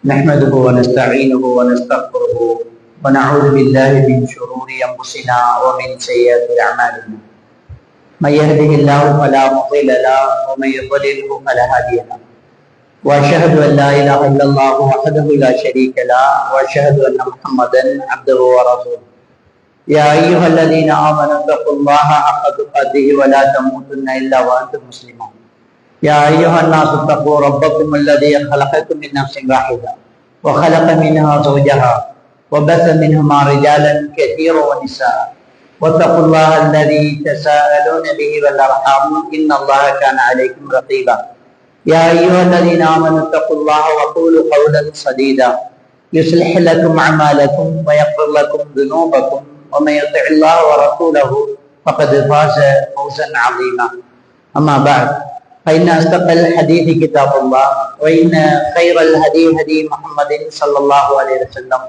نحمده ونستعينه ونستغفره ونعوذ بالله من شرور انفسنا ومن سيئات اعمالنا من يهده الله فلا مضل له ومن يضلله فلا هادي له واشهد ان لا اله الا الله وحده لا شريك له واشهد ان محمدا عبده ورسوله يا ايها الذين امنوا اتقوا الله حق تقاته ولا تموتن الا وانتم مسلمون يا أيها الناس اتقوا ربكم الذي خلقكم من نفس واحدة وخلق منها زوجها وبث منهما رجالا كثيرا ونساء واتقوا الله الذي تساءلون به والأرحام إن الله كان عليكم رقيبا يا أيها الذين آمنوا اتقوا الله وقولوا قولا سديدا يصلح لكم أعمالكم ويغفر لكم ذنوبكم ومن يطع الله ورسوله فقد فاز فوزا عظيما أما بعد فإن أصدق الحديث كتاب الله وإن خير الهدي هدي محمد صلى الله عليه وسلم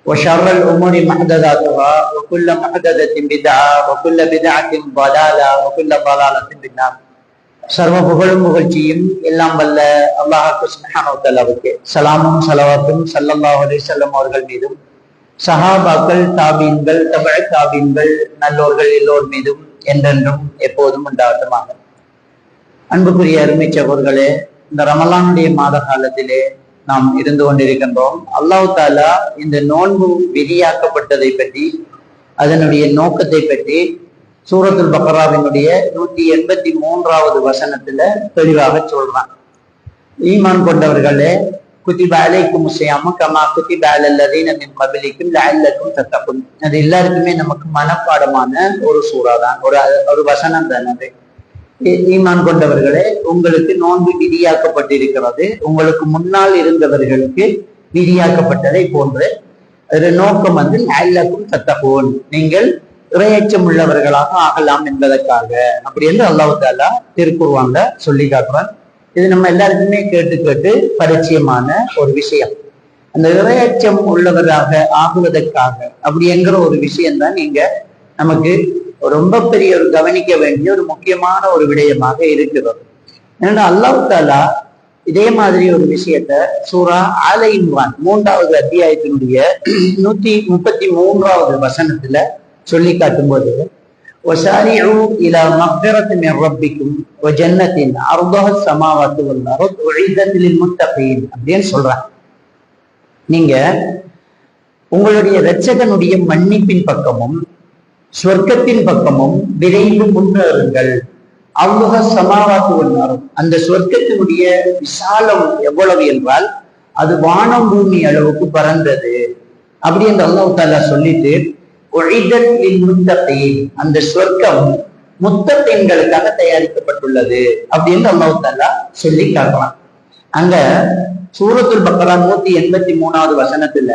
وشر الأمور محدثاتها وكل محدثة بدعة وكل بدعة ضلالة وكل ضلالة في النار. சர்வ புகழும் புகழ்ச்சியும் எல்லாம் வல்ல அல்லாஹ் சுப்ஹானஹு வ தஆலாவுக்கு சலாமும் ஸலவாத்தும் ஸல்லல்லாஹு அலைஹி வஸல்லம் அவர்கள் மீதும் சஹாபாக்கள் தாபீன்கள் தபஅ தாபீன்கள் நல்லோர்கள் எல்லோர் மீதும் என்றென்றும் எப்போதும் உண்டாகட்டுமாக. அன்புக்குரிய அருமை சகோதரர்களே, இந்த ரமலானுடைய மாத காலத்திலே நாம் இருந்து கொண்டிருக்கின்றோம். அல்லாஹ் தாலா இந்த நோன்பு விதியாக்கப்பட்டதை பற்றி, அதனுடைய நோக்கத்தை பற்றி சூரத்துல் பக்ராவினுடைய 183வது வசனத்துல தெளிவாக சொல்றான். ஈமான் கொண்டவர்களே, குதிப அலைக்கும் ஸியாமு கமா குதிப அலல் லதீன மின் கப்லிக்கும் லஅல்லக்கும் தத்தகுன். அது எல்லாருக்குமே நமக்கு மனப்பாடமான ஒரு சூறா தான், ஒரு வசனம் தான். அது ஈமான் கொண்டவர்களே, உங்களுக்கு நோன்பு விதியாக்கப்பட்டிருக்கிறது, உங்களுக்கு முன்னால் இருந்தவர்களுக்கு விதியாக்கப்பட்டதை போன்று. அதோட நோக்கம் லஅல்லக்கும் தத்தகுன், நீங்கள் இறையச்சம் உள்ளவர்களாக ஆகலாம் என்பதற்காக, அப்படி என்று அல்லாஹ் தஆலா திருக்குர்ஆன்ல சொல்லி காட்டுறான். இது நம்ம எல்லாருக்குமே கேட்டு கேட்டு பரிச்சயமான ஒரு விஷயம். அந்த இறையச்சம் உள்ளவராக ஆகுவதற்காக அப்படிங்கிற ஒரு விஷயம்தான் இங்க நமக்கு ரொம்ப பெரிய ஒரு கவனிக்க வேண்டிய ஒரு முக்கியமான ஒரு விடயமாக இருக்கிறது. ஏன்னா அல்லாஹ் தஆலா இதே மாதிரி ஒரு விஷயத்த சூரா ஆல இம்ரான் 3வது அத்தியாயத்தினுடைய 133வது வசனத்துல சொல்லி காட்டும் போது وَسَارِعُوا إِلَى مَغْفِرَةٍ مِنْ رَبِّكُمْ وَجَنَّةٍ عَرْضُهَا السَّمَاوَاتُ وَالْأَرْضُ أُعِدَّتْ لِلْمُتَّقِينَ அப்படின்னு சொல்றாங்க. நீங்க உங்களுடைய இரட்சகனுடைய மன்னிப்பின் பக்கமும் சொர்க்கத்தின் பக்கமும் விரைந்து முன்னேறுங்கள். அல்லாஹ் சமாவாத்து வந்தாரும், அந்த சொர்க்கத்தினுடைய விசாலம் எவ்வளவு என்றால் அது வானம் பூமி அளவுக்கு பறந்தது அப்படி என்று அல்லாஹ் தஆலா சொல்லிட்டு அந்த சொர்க்கம் முத்தகீன்களுக்காக தயாரிக்கப்பட்டுள்ளது அப்படின்னு அல்லாஹ் தஆலா சொல்லி காட்டலாம். அங்க சூரத்துல் பக்ரா 183வது வசனத்துல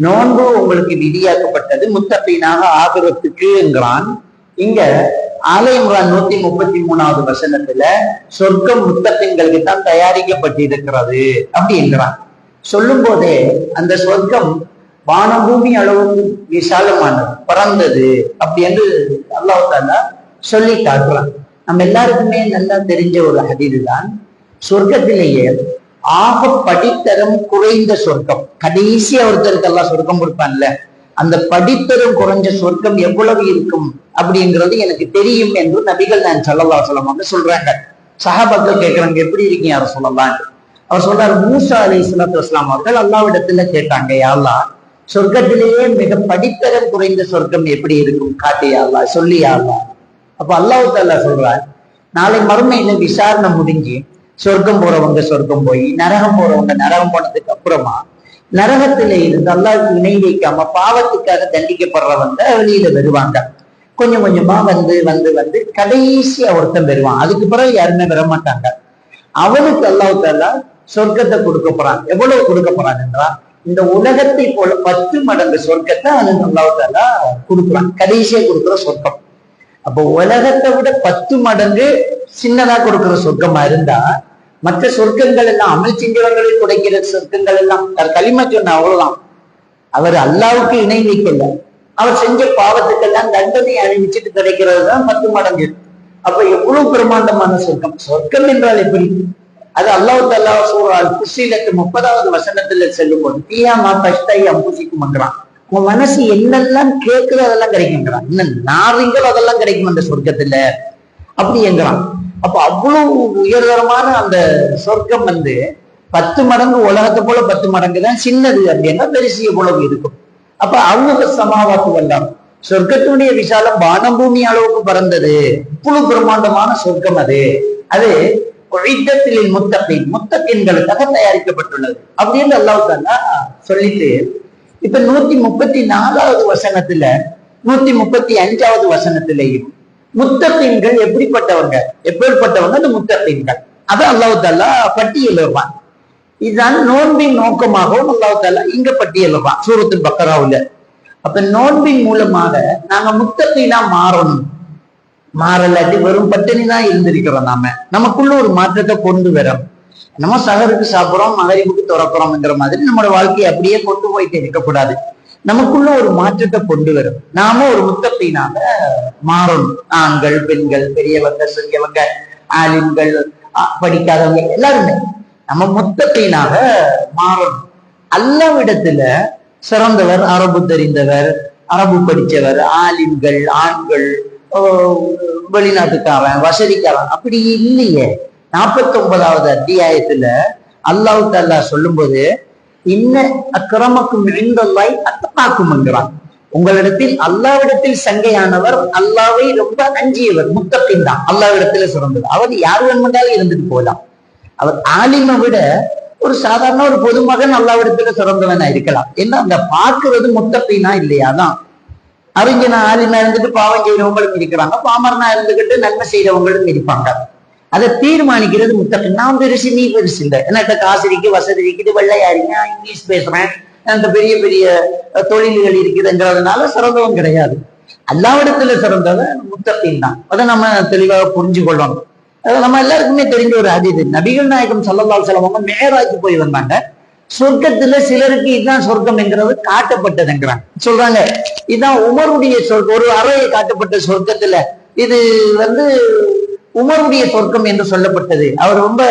நோன்பு உங்களுக்கு விதியாக்கப்பட்டது முத்தகீனாக ஆகிறதுக்கு என்கிறான். இங்க ஆல இம்ரான் 133வது வசனத்துல சொர்க்கம் முத்தகீன்களுக்கு தான் தயாரிக்கப்பட்டிருக்கிறது அப்படி என்கிறான். சொல்லும் போதே அந்த சொர்க்கம் வானம் பூமி அளவுக்கு விசாலமானது, பறந்தது அப்படி என்று அல்லாஹ் தஆலா சொல்லி காட்டுறான். நம்ம எல்லாருக்குமே நல்லா தெரிஞ்ச ஒரு ஹதீஸ் தான், சொர்க்கத்திலேயே ஆக படித்தரம் குறைந்த சொர்க்கம், கடைசியா ஒருத்தருக்கு எல்லாம் சொர்க்கம் கொடுப்பான்ல, அந்த படித்தரம் குறைஞ்ச சொர்க்கம் எவ்வளவு இருக்கும் அப்படிங்கிறது எனக்கு தெரியும் என்று நபிகள் நான் ஸல்லல்லாஹு அலைஹி வஸல்லம் சொல்றாங்க. சஹாபாக்கள் கேட்கிறாங்க, எப்படி இருக்கீங்க யார சொல்லலாம்? அவர் சொல்றாரு, மூசா அலைஹிஸ்ஸலாத்து வஸ்ஸலாம் அவர்கள் அல்லாஹ்விடத்துல கேட்டாங்க, யா அல்லாஹ், சொர்க்கத்திலேயே மிக படித்தரம் குறைந்த சொர்க்கம் எப்படி இருக்கும் காட்டியா அல்லாஹ், சொல்லியா அல்லாஹ். அப்ப அல்லாஹ் தஆலா சொல்றார், நாளை மறுமையில விசாரணை முடிஞ்சு சொர்க்கம் போறவங்க சொர்க்கம் போய் நரகம் போறவங்க நரகம் போனதுக்கு அப்புறமா நரகத்தில இருந்து அல்லாஹ்வுக்கு இணை வைக்காம பாவத்துக்காக தண்டிக்கப்படுறவங்க வெளியில வருவாங்க. கொஞ்சம் கொஞ்சமா வந்து வந்து வந்து கடைசியா ஒருத்தன் வருவான். அதுக்கு பிறகு யாருமே வர மாட்டாங்க. அவனுக்கு அல்லாஹ் தஆலா சொர்க்கத்தை கொடுக்க போறான். எவ்வளவு கொடுக்க போறான் என்றால் இந்த உலகத்தை போல 10 மடங்கு சொர்க்கத்தை அவனுக்கு அல்லாஹ் தஆலா கொடுக்குறான். கடைசியா கொடுக்குற சொர்க்கம். அப்போ உலகத்தை விட 10 மடங்கு சின்னதா கொடுக்குற சொர்க்கமா இருந்தா மற்ற சொர்க்கங்கள் எல்லாம் அமல் செஞ்சவர்களை குறைக்கிற சொர்க்கங்கள் எல்லாம் களிமா சொன்ன அவ்வளவுதான். அவர் அல்லாவுக்கு இணை வைக்கல, அவர் செஞ்ச பாவத்துக்கெல்லாம் தண்டனை அணிவிச்சுட்டு கிடைக்கிறது தான் 10 மடங்கு. அப்ப எவ்வளவு பிரமாண்டமான சொர்க்கம்! சொர்க்கம் என்றால் எப்படி? அது அல்லாஹ் தஆலா சூரா அல்-ஃபுஸ்ஸிலத் 30வது வசனத்துல செல்லும் போது பியாமா தஷ்தை அம்புசிக்கும்ங்கறான். உன் மனசு என்னெல்லாம் கேட்குதோ அதெல்லாம் கிடைக்குங்கிறான். இன்னும் நாரீங்கள் அதெல்லாம் கிடைக்கும் அந்த சொர்க்கத்துல அப்படி என்கிறான். அப்ப அவ்வளவு உயர்தரமான அந்த சொர்க்கம் 10 மடங்கு உலகத்தை போல 10 மடங்கு தான் சின்னது அப்படின்னா பெருசிய போலவு இருக்கும். அப்ப அவங்க சமாவாத்து வல்லாம் சொர்க்கத்தினுடைய விசாலம் வானம் பூமி அளவுக்கு பறந்தது. இவ்வளவு பிரம்மாண்டமான சொர்க்கம் அது. அது முத்தகீன்களுக்காக தயாரிக்கப்பட்டுள்ளது அப்படின்னு அல்லாஹ் தஆலா சொல்லிட்டு இப்ப 134வது வசனத்துல 135வது வசனத்திலேயும் முத்தகீன்கள் எப்படிப்பட்டவங்க அந்த முத்தகீன்கள் அதை அல்லாஹ் தஆலா பட்டியலிடுறான். இதுதான் நோன்பின் நோக்கமாகவும் அல்லாஹ் தஆலா இங்க பட்டியலிடுறான் சூரத்துல் பக்கராவுல. அப்ப நோன்பின் மூலமாக நாங்க முத்தகீனா மாறலாட்டி வெறும் பட்டினி தான் இருந்திருக்கிறோம். நமக்குள்ள ஒரு மாற்றத்தை கொண்டு வரோம். நம்ம சகருக்கு சாப்பிடுறோம், மகரிபுக்கு துறக்கிறோம்ங்கிற மாதிரி நம்மளோட வாழ்க்கையை அப்படியே கொண்டு போயிட்டு இருக்கக்கூடாது. நமக்குள்ள ஒரு மாற்றத்தை கொண்டு வரும். நாம ஒரு முத்தகீனாக மாறணும். ஆண்கள், பெண்கள், பெரியவங்க, சிறியவங்க, ஆலிம்கள், படிக்காதவங்க எல்லாருமே நம்ம முத்தகீனாக மாறணும். அல்லாஹ்விடத்துல சிறந்தவர், அரபு தெரிந்தவர், அரபு படித்தவர், ஆலிம்கள், ஆண்கள், வெளிநாட்டுக்காரன், வசதிக்காரன் அப்படி இல்லையே. 49வது அத்தியாயத்துல அல்லாஹ் தஆலா சொல்லும் போது இன்ன அக்ரமக்கும் இன்தல்லாஹி அத்காக்கும்ங்கறான். உங்களிடத்தில் அல்லாஹ்விடத்தில் சங்கையானவர், அல்லாஹ்வை ரொம்ப அஞ்சியவர் முத்தகீன் தான் அல்லாஹ்விடத்துல சிறந்தது. அவர் யார் வேணுமென்றாலும் இருந்துட்டு போகலாம். அவர் ஆலிமை விட ஒரு சாதாரண ஒரு பொதுமகன் அல்லாஹ்விடத்துல சிறந்தவனா இருக்கலாம். ஏன்னா அந்த பார்க்கிறது முத்தகீனா இல்லையா தான். அறிஞனா ஆலிமா இருந்துட்டு பாவம் செய்யறவங்களும் இருக்கிறாங்க, பாமரனா இருந்துகிட்டு நன்மை செய்யறவங்களும் இருப்பாங்க. அதை தீர்மானிக்கிறது முத்தகீன். நான் பெருசு நீ பெருசு இல்லை, என்கிட்ட காசு இருக்கு, வசதி இருக்குது, வெள்ளையாரிங்க, இங்கிலீஷ் பேசுறேன், அந்த பெரிய பெரிய தொழில்கள் இருக்குதுங்கிறதுனால சிறந்தவன் கிடையாது. அல்லாஹ்விடத்துல சிறந்தவன் முத்தகீன் தான். அதை நம்ம தெளிவாக புரிஞ்சு கொள்ளணும். அது நம்ம எல்லாருக்குமே தெரிஞ்ச ஒரு ஹதீஸ். நபிகள் நாயகம் ஸல்லல்லாஹு அலைஹி வஸல்லம் அவங்க மேராஜ் போய் வந்தாங்க. சொர்க்கத்துல சிலருக்கு இதுதான் சொர்க்கம் என்கிறது காட்டப்பட்டதுங்கிறாங்க. சொல்றாங்க இதுதான் உமருடைய சொர்க்கம். ஒரு அறையை காட்டப்பட்ட சொர்க்கத்துல இது உமருடைய சொர்க்கம் என்று சொல்லப்பட்டது. அவர் ரொம்ப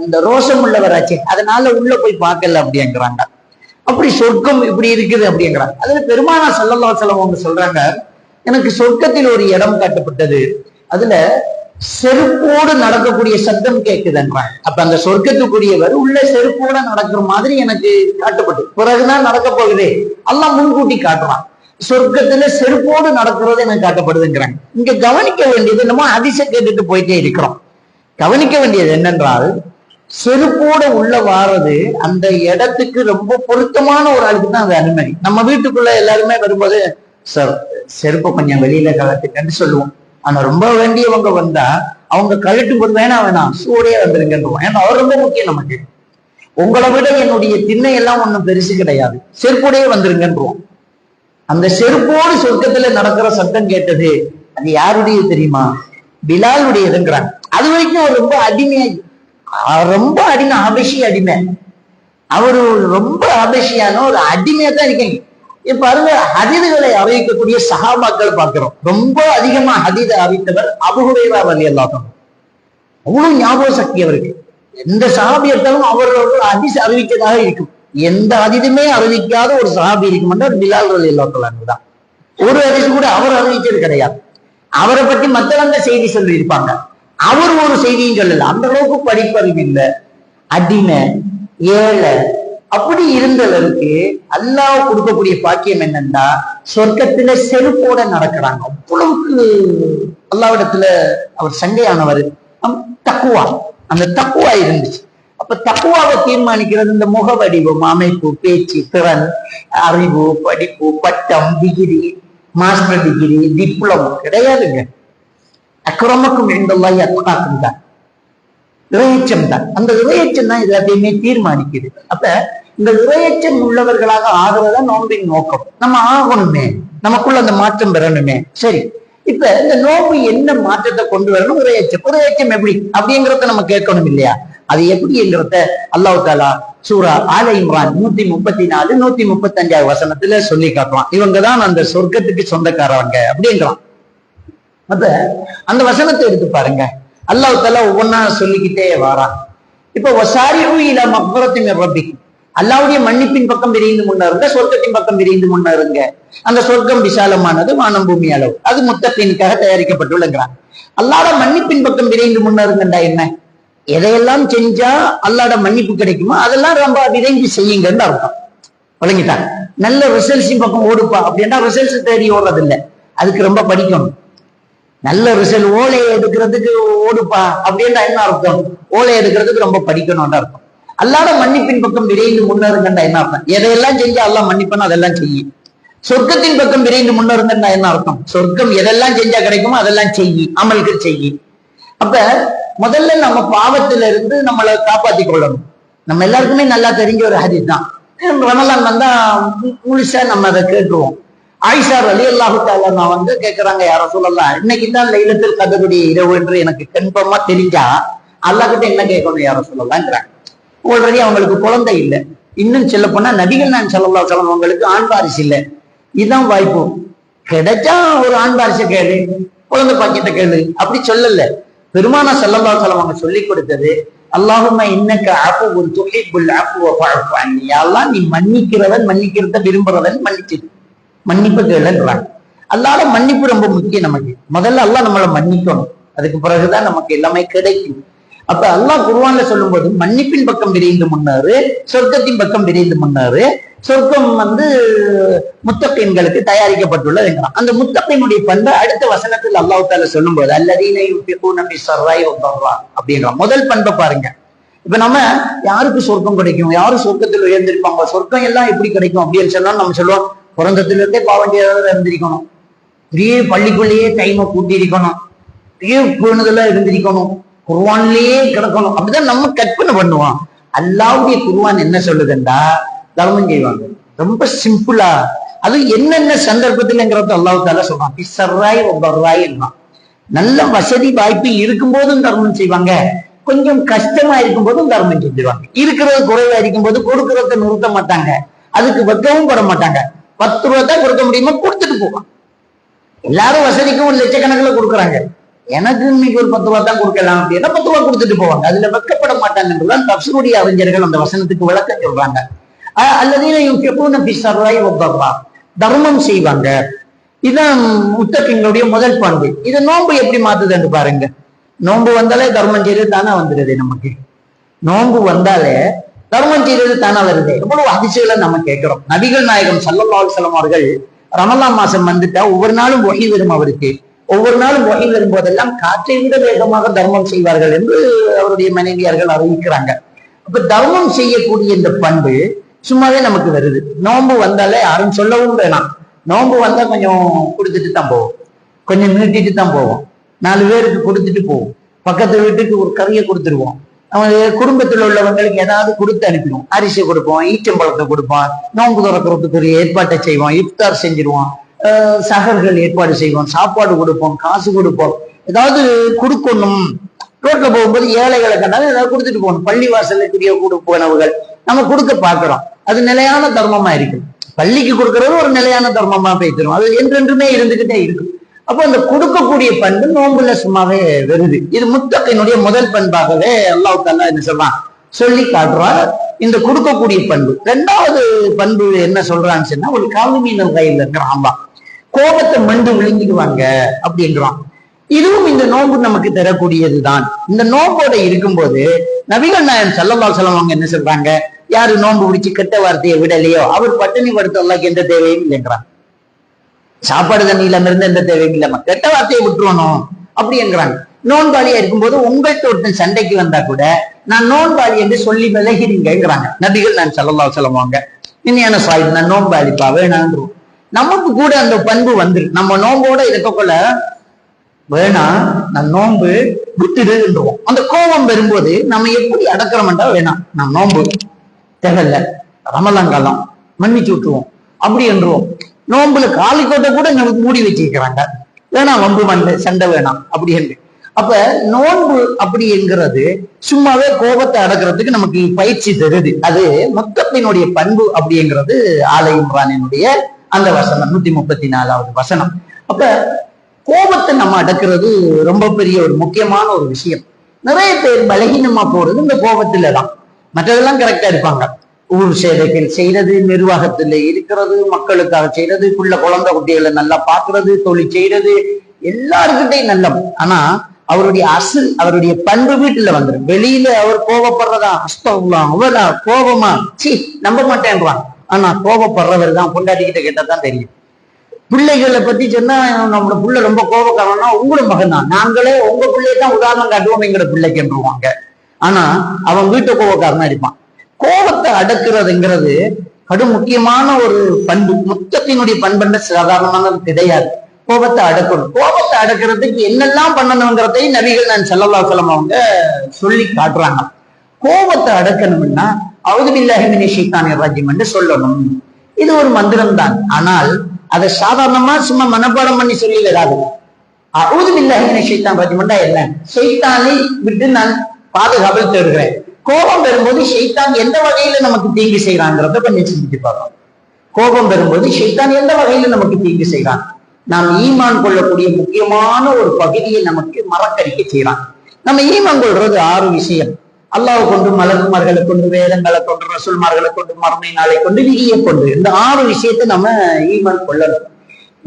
இந்த ரோஷம் உள்ளவராச்சு, அதனால உள்ள போய் பார்க்கல அப்படிங்கிறாங்க. அப்படி சொர்க்கம் இப்படி இருக்குது அப்படிங்கிறாங்க. அதுல பெருமானார் ஸல்லல்லாஹு அலைஹி வஸல்லம் அவங்க சொல்றாங்க, எனக்கு சொர்க்கத்தில் ஒரு இடம் காட்டப்பட்டது, அதுல செருப்போடு நடக்கக்கூடிய சத்தம் கேட்குதுன்றாங்க. அப்ப அந்த சொர்க்கத்துக்குரியவர் உள்ள செருப்போட நடக்கிற மாதிரி எனக்கு காட்டப்பட்டு, பிறகுதான் நடக்க போகுது அல்லாஹ் முன்கூட்டி காட்டுறான். சொர்க்கத்துல செருப்போடு நடக்கிறது எனக்கு காட்டப்படுதுங்கிறாங்க. இங்க கவனிக்க வேண்டியது, நம்ம ஹதீஸை கேட்டுட்டு போயிட்டே இருக்கிறோம். கவனிக்க வேண்டியது என்னென்றால், செருப்போட உள்ள வாரது அந்த இடத்துக்கு ரொம்ப பொருத்தமான ஒரு ஆளுக்கு தான் அது அனுமதி. நம்ம வீட்டுக்குள்ள எல்லாருமே வரும்போது சார் செருப்பை கொஞ்சம் வெளியில கலட்டுங்கன்னு சொல்லுவோம். ஆனா ரொம்ப வேண்டியவங்க வந்தா அவங்க கழட்டும் போது வேணாம் சூடே வந்துருங்கன்றோம். ஏன்னா அவர் ரொம்ப முக்கியம் நமக்கு. உங்களை விட என்னுடைய திண்ணை எல்லாம் ஒண்ணும் பெருசு கிடையாது, செருப்போடையே வந்துருங்கன்றோம். அந்த செருப்போடு சொர்க்கத்துல நடக்கிற சத்தம் கேட்டது அது யாருடைய தெரியுமா? பிலாலுடையதுங்கிறாங்க. அது வரைக்கும் அவர் ரொம்ப அடிமை, அபிஷி அடிமை. அவரு ரொம்ப அபிஷியான ஒரு அடிமையா தான் இருக்கீங்க. பாருங்க, ஹதீதுகளை அறிவிக்கக்கூடிய சஹாபாக்கள் பார்க்கிறோம். ரொம்ப அதிகமா ஹதீதை அறிவித்தவர் அபூ ஹுரைரா ரலியல்லாஹு அன்ஹு. அவ்வளவு ஞாபக சக்தி அவருக்கு. எந்த சஹாபி எடுத்தாலும் அவரோட ஹதீஸ் அறிவிக்கதாக இருக்கும். எந்த ஹதீதுமே அறிவிக்காத ஒரு சஹாபி இருக்கும்னா பிலால் ரலியல்லாஹு அன்ஹு தான். ஒரு ஹதீஸ் கூட அவர் அறிவிச்சது கிடையாது. அவரை பத்தி மத்தவங்க செய்தி சொல்லி இருப்பாங்க, அவர் ஒரு செய்தியும் சொல்லல. அந்த அளவுக்கு படிப்பறிவு இல்லை, அடிமை, ஏழை. அப்படி இருந்தவருக்கு அல்லாஹ் கொடுக்கக்கூடிய பாக்கியம் என்னன்னா சொர்க்கத்துல செருப்போட நடக்கிறாங்க. அவ்வளவுக்கு அல்லாஹ்விடத்துல அவர் சங்கையானவர். தக்குவா, அந்த தக்குவா இருந்துச்சு. அப்ப தக்குவாவை தீர்மானிக்கிறது இந்த முக வடிவம், அமைப்பு, பேச்சு, திறன், அறிவு, படிப்பு, பட்டம், டிகிரி, மாஸ்டர் டிகிரி, டிப்ளமோ கிடையாதுங்க. அக்ரமக்கும் இன்தல்லாஹி அத்காக்கும் தான், இறையச்சம் தான். அந்த இறையச்சம் தான் எல்லாத்தையுமே தீர்மானிக்குது. அப்ப இந்த இறையச்சம் உள்ளவர்களாக ஆகிறதா நோன்பின் நோக்கம். நம்ம ஆகணுமே, நமக்குள்ள அந்த மாற்றம் பெறணுமே. சரி, இப்ப இந்த நோன்பு என்ன மாற்றத்தை கொண்டு வரணும்? இறையச்சம் எப்படி அப்படிங்கிறத நம்ம கேட்கணும் இல்லையா? அது எப்படிங்கிறத அல்லாஹ் தஆலா சூரா ஆல இம்ரான் 134 135 வசனத்துல சொல்லி காட்டுவான். இவங்கதான் அந்த சொர்க்கத்துக்கு சொந்தக்காரவங்க அப்படிங்கிறான். அப்ப அந்த வசனத்தை எடுத்து பாருங்க. அல்லாஹ் தஆலா ஒவ்வொன்னா சொல்லிக்கிட்டே வாரான். இப்ப வசாரிஉ இலா மக்ஃபிரத்தின் மின் ரப்பிக்கும், அல்லாஹ்வுடைய மன்னிப்பின் பக்கம் விரைந்து முன்னேறுங்க, சொர்க்கத்தின் பக்கம் விரைந்து முன்னேறுங்க. அந்த சொர்க்கம் விசாலமானது, வானம் பூமி அளவு, அது முத்தகீன்களுக்காக தயாரிக்கப்பட்டுள்ளங்கிறான். அல்லாஹ்வோட மன்னிப்பின் பக்கம் விரைந்து முன்னேறுங்கண்டா என்ன? எதையெல்லாம் செஞ்சா அல்லாஹ்வோட மன்னிப்பு கிடைக்குமோ அதெல்லாம் ரொம்ப விரைந்து செய்யுங்கன்னு அர்த்தம். விளங்கிட்டாங்க. நல்ல ரிசல்ட்ஸின் பக்கம் ஓடுப்பா அப்படின்னா ரிசல்ட்ஸ் தேடி ஓடுறது இல்லை, அதுக்கு ரொம்ப படிக்கணும். நல்ல ரிசல்ட் ஓலையை எடுக்கிறதுக்கு ஓடுப்பா அப்படின்னா என்ன அர்த்தம்? ஓலை எடுக்கிறதுக்கு ரொம்ப படிக்கணும்னு அர்த்தம். அல்லாஹ்வோட மன்னிப்பின் பக்கம் விரைந்து முன்னேறுங்கண்டா என்ன அர்த்தம்? எதையெல்லாம் செஞ்சா அல்லாஹ் மன்னிப்பானோ அதெல்லாம் செய்யும். சொர்க்கத்தின் பக்கம் விரைந்து முன்னேறுங்கண்டா என்ன அர்த்தம்? சொர்க்கம் எதெல்லாம் செஞ்சா கிடைக்குமோ அதெல்லாம் செய்யி, அமல்கள் செய்யி. அப்ப முதல்ல நம்ம பாவத்தில இருந்து நம்மளை காப்பாத்தி கொள்ளணும். நம்ம எல்லாருக்குமே நல்லா தெரிஞ்ச ஒரு ஹதீஸ் தான். ரமலான் வந்தா முழுசா நம்ம அதை கேட்டுருவோம். ஆயிஷா ரலியல்லாஹு தஆலா வந்து கேட்கிறாங்க, யா ரசூலல்லாஹ், இன்னைக்கு தான் லைலத்துல் கத்ருடைய இரவு என்று எனக்கு கன்ஃபார்மா தெரிஞ்சா அல்லாஹ் கிட்ட என்ன கேட்கணும் யா ரசூலல்லாஹ்ங்கறாங்க. ஆல்ரெடி அவங்களுக்கு குழந்தை இல்லை, இன்னும் சொல்ல போனா நபிகள் நாயகம் ஸல்லல்லாஹு அலைஹி வஸல்லம் அவங்களுக்கு ஆண் வாரிசு இல்லை. இதுதான் வாய்ப்பு. கிடைச்சா ஒரு ஆண் வாரிசை கேளு, குழந்தை பாக்கியத்தை கேளு, அப்படி சொல்லல. பெருமானா ஸல்லல்லாஹு அலைஹி வஸல்லம் அவங்க சொல்லி கொடுத்தது, அல்லாஹும்ம இன்னக அஃபுவுன் துஹிப்புல் அஃப்வ ஃபஅஃபு அன்னி, யா அல்லாஹ் நீ மன்னிக்கிறவன், மன்னிக்கிறத விரும்புறவன், மன்னிச்சிடு, மன்னிப்பு கேளுன்றாங்க. அல்லாஹ்வோட மன்னிப்பு ரொம்ப முக்கியம் நமக்கு. முதல்ல அல்லாஹ் நம்மளை மன்னிக்கணும், அதுக்கு பிறகுதான் நமக்கு எல்லாமே கிடைக்கும். அப்ப அல்லாஹ் குர்ஆன்ல சொல்லும் போது மன்னிப்பின் பக்கம் விரைந்து முன்னாரு, சொர்க்கத்தின் பக்கம் விரைந்து முன்னாரு. சொர்க்கம் வந்து முத்தகீன்களுக்கு தயாரிக்கப்பட்டுள்ளதுங்கிறான். அந்த முத்தகீனுடைய பண்பை அடுத்த வசனத்தில் அல்லாஹ் தஆலா சொல்லும் போது அல்லதீன யுன்ஃபிகூன ஃபிஸ்ஸர்ராஇ வத்தர்ரா அப்படின்ற முதல் பண்பை பாருங்க. இப்ப நம்ம யாருக்கு சொர்க்கம் கிடைக்கும், யாரு சொர்க்கத்தில் உயர்ந்திருப்பாங்க, சொர்க்கம் எல்லாம் எப்படி கிடைக்கும் அப்படின்னு சொன்னா நம்ம சொல்லுவோம், பிறந்தத்துல இருந்தே பாவண்டியாவது இருந்திருக்கணும், பெரிய பள்ளிக்குள்ளேயே டைமை கூட்டி இருக்கணும், பெரிய பேணுதலா இருந்திருக்கணும், குர்ஆன்லயே கிடக்கணும், அப்படிதான் நம்ம கற்பனை பண்ணுவோம். அல்லாஹ்வுடைய குர்ஆன் என்ன சொல்லுதுண்டா, தர்மம் செய்வாங்க. ரொம்ப சிம்பிளா, அது என்னென்ன சந்தர்ப்பத்தில்ங்கிறத அல்லாஹ் தஆலா சொல்றான். பிஸ்ஸர்ராய் வதர்ராய் என்றான். நல்ல வசதி வாய்ப்பு இருக்கும் போதும் தர்மம் செய்வாங்க, கொஞ்சம் கஷ்டமா இருக்கும் போதும் தர்மம் செஞ்சிருவாங்க. இருக்கிறது குறைவா இருக்கும் போது கொடுக்கறத நிறுத்த மாட்டாங்க, அதுக்கு வைக்கவும் பட மாட்டாங்க. 10 ரூபா தான் கொடுக்க முடியுமோ கொடுத்துட்டு போவாங்க. எல்லாரும் வசதிக்கும் ஒரு லட்சக்கணக்கில் கொடுக்குறாங்க, எனக்கு இன்னைக்கு ஒரு 10 ரூபா தான் கொடுக்கலாம் அப்படின்னா 10 ரூபா கொடுத்துட்டு போவாங்க. அதுல வெக்கப்பட மாட்டாங்க என்றுதான் தஃப்ஸீருடைய அறிஞர்கள் அந்த வசனத்துக்கு விளக்கம் சொல்றாங்க. அல்லதீன யுன்ஃபிகூன ஃபிஸ்ஸர்ராஇ வதர்ரா, தர்மம் செய்வாங்க. இதுதான் முத்தகீன்களுடைய முதல் பண்பு. இது நோன்பு எப்படி மாத்துதுன்னு பாருங்க. நோன்பு வந்தாலே தர்மம் செய்யறது தானே வந்துடுது. நமக்கு நோன்பு வந்தாலே தர்மம் செய்யறது தானே வருது. எவ்வளவு அதிசயங்களை நம்ம கேட்கிறோம். நபிகள் நாயகம் ஸல்லல்லாஹு அலைஹி வஸல்லம் அவர்கள் ரமலான் மாசம் வந்துட்டா ஒவ்வொரு நாளும் வஹி வரும் அவருக்கு. ஒவ்வொரு நாளும் வஹி வரும்போதெல்லாம் காற்றை விட வேகமாக தர்மம் செய்வார்கள் என்று அவருடைய மனைவியார்கள் அறிவிக்கிறாங்க. அப்ப தர்மம் செய்யக்கூடிய இந்த பண்பு சும்மாவே நமக்கு வருது. நோன்பு வந்தாலே யாரும் சொல்லவும் வேணாம். நோன்பு வந்தா கொஞ்சம் கொடுத்துட்டு தான் போவோம், கொஞ்சம் நீட்டிட்டு தான் போவோம், 4 பேருக்கு கொடுத்துட்டு போவோம், பக்கத்து வீட்டுக்கு ஒரு கறியை கொடுத்துருவோம், அவங்க குடும்பத்தில் உள்ளவங்களுக்கு ஏதாவது கொடுத்து அனுப்பிடுவோம். அரிசி கொடுப்போம், ஈச்சம்பழத்தை கொடுப்போம், நோன்பு திறக்கிறதுக்கு ஒரு ஏற்பாட்டை செய்வோம், இஃப்தார் செஞ்சிருவோம், சகர்கள் ஏற்பாடு செய்வோம், சாப்பாடு கொடுப்போம், காசு கொடுப்போம், ஏதாவது கொடுக்கணும். ரோட்ல போகும்போது ஏழைகளை கண்டாலும் ஏதாவது கொடுத்துட்டு போகணும். பள்ளி வாசலுக்குரிய கொடுப்பனவுகள் நம்ம கொடுக்க பார்க்கிறோம். அது நிலையான தர்மமா இருக்கும். பள்ளிக்கு கொடுக்கறது ஒரு நிலையான தர்மமா போய்த்திரும், அது என்றென்றுமே இருந்துகிட்டே இருக்கும். அப்போ அந்த கொடுக்கக்கூடிய பண்பு நோன்புல சும்மாவே வருது. இது முத்தகீனுடைய முதல் பண்பாகவே அல்லாஹ் தஆலா என்ன சொல்றான், சொல்லி காட்டுறான் இந்த கொடுக்கக்கூடிய பண்பு. 2வது பண்பு என்ன சொல்றான்னு சொன்னா, ஒரு காமிமீனல் கையில் இருக்கிறான் அல்லாஹ், கோபத்தை மண்டு விழுங்கிடுவாங்க அப்படின்றான். இதுவும் இந்த நோன்பு நமக்கு தரக்கூடியதுதான். இந்த நோம்போட இருக்கும்போது நபிகள் நாயகம் ஸல்லல்லாஹு அலைஹி வஸல்லம் அவங்க என்ன சொல்றாங்க, யாரு நோன்பு பிடிச்சு கெட்ட வார்த்தையை விடலையோ அவர் பட்டினி படுத்த அல்லாஹ்க்கு எந்த தேவையும் இல்லைங்கிறான். சாப்பாடு தண்ணி இல்லாம இருந்து எந்த தேவையும் இல்லாம கெட்ட வார்த்தையை விட்டுருவணும் அப்படிங்கிறாங்க. நோன்பாளியா இருக்கும்போது உங்கள்கிட்ட ஒருத்தன் சண்டைக்கு வந்தா கூட நான் நோன்பாளி என்று சொல்லி விலகிறீங்கிறாங்க நபிகள் நாயகம் ஸல்லல்லாஹு அலைஹி வஸல்லம் அவங்க. இன்னையான சாஹிப் நான் நோன்பாளிப்பா வேணான்றோம். நமக்கு கூட அந்த பண்பு வந்து நம்ம நோம்போட இருக்கக்குள்ள வேணா நான் நோன்பு விட்டுடுன்றோம். அந்த கோபம் வரும்போது நம்ம எப்படி அடக்கிறோம்டா, வேணாம் நான் நோன்பு தேவையில்ல, ரமலான் காலம் மன்னிச்சு விட்டுருவோம் அப்படி என்றுவோம். நோன்புல காலிக்கோட்டை கூட நமக்கு மூடி வச்சிருக்கிறாங்க, வேணாம் வம்பு மண்ட சண்டை வேணாம் அப்படி என்று. அப்ப நோன்பு அப்படி என்கிறது சும்மாவே கோபத்தை அடக்கிறதுக்கு நமக்கு பயிற்சி தருது. அது முத்தகீனுடைய பண்பு அப்படிங்கிறது ஆல இம்ரானினுடைய அந்த வசனம் 134வது வசனம். அப்ப கோபத்தை நம்ம அடக்குறது ரொம்ப பெரிய ஒரு முக்கியமான ஒரு விஷயம். நிறைய பேர் பலகீனமா போறது இந்த கோபத்துலதான். மற்றதெல்லாம் கரெக்டா இருப்பாங்க. ஊர் சேவைகள் செய்யறது, நிர்வாகத்துல இருக்கிறது, மக்களுக்காக செய்யறது, குழந்தை குட்டிகளை நல்லா பாக்குறது, தொழில் செய்யறது, எல்லாருக்கிட்டையும் நல்ல. ஆனா அவருடைய பண்பு வீட்டுல வந்துடும். வெளியில அவர் கோபப்படுறதா, அஸ்தகுல்லாஹ், அவரா கோபமா, நம்ப மாட்டேன்றான். ஆனா கோபப்படுறவர் தான் பொண்டாட்டிக்கிட்ட கேட்டதான் தெரியும். பிள்ளைகளை பத்தி சொன்னா நம்மளோட பிள்ளை ரொம்ப கோபக்காரன்னா உங்களோட மகன் தான், நாங்களே உங்க பிள்ளையை தான் உதாரணம் காட்டுவோம் எங்களோட பிள்ளைக்குன்றுவாங்க. ஆனா அவன் வீட்டு கோபக்காரனா இருப்பான். கோபத்தை அடக்குறதுங்கிறது கடும் முக்கியமான ஒரு பண்பு. முத்தத்தினுடைய பண்புன்ற சாதாரணமானது கிடையாது. கோபத்தை அடக்கணும். கோபத்தை அடக்கிறதுக்கு என்னெல்லாம் பண்ணணுங்கிறதை நபிகள் நான் ஸல்லல்லாஹு அலைஹி வஸல்லம் அவங்க சொல்லி காட்டுறாங்க. கோபத்தை அடக்கணும்னா அஊது பில்லாஹி மினஷ் ஷைத்தானிர் ரஜீம் என்று சொல்லணும். இது ஒரு மந்திரம் தான். ஆனால் அதை சாதாரணமா சும்மா மனப்பாடம் பண்ணி சொல்லி வராது. அஊது பில்லாஹி மினஷ் ஷைத்தானிர் ரஜீம்னா என்ன? ஷைத்தானை விட்டு நான் பாதுகாவல் தேடுகிறேன். கோபம் பெறும்போது ஷைத்தான் எந்த வகையில நமக்கு தீங்கு செய்யறாங்கிறத கொஞ்சம் சிந்திச்சு பார்ப்போம். கோபம் பெறும்போது ஷைத்தான் எந்த வகையில நமக்கு தீங்கு செய்யறான்? நாம் ஈமான் கொள்ளக்கூடிய முக்கியமான ஒரு பகுதியை நமக்கு மறக்கடிக்க செய்யறான். நம்ம ஈமான் கொள்றது 6 விஷயம். அல்லாஹ் கொண்டு, மலக்குமார்களை கொண்டு, வேதங்களை கொண்டு, ரசூல்மார்களை கொண்டு, மறுமை நாளை கொண்டு, விதியை கொண்டு, இந்த 6 விஷயத்தை நம்ம ஈமான் கொள்ளணும்.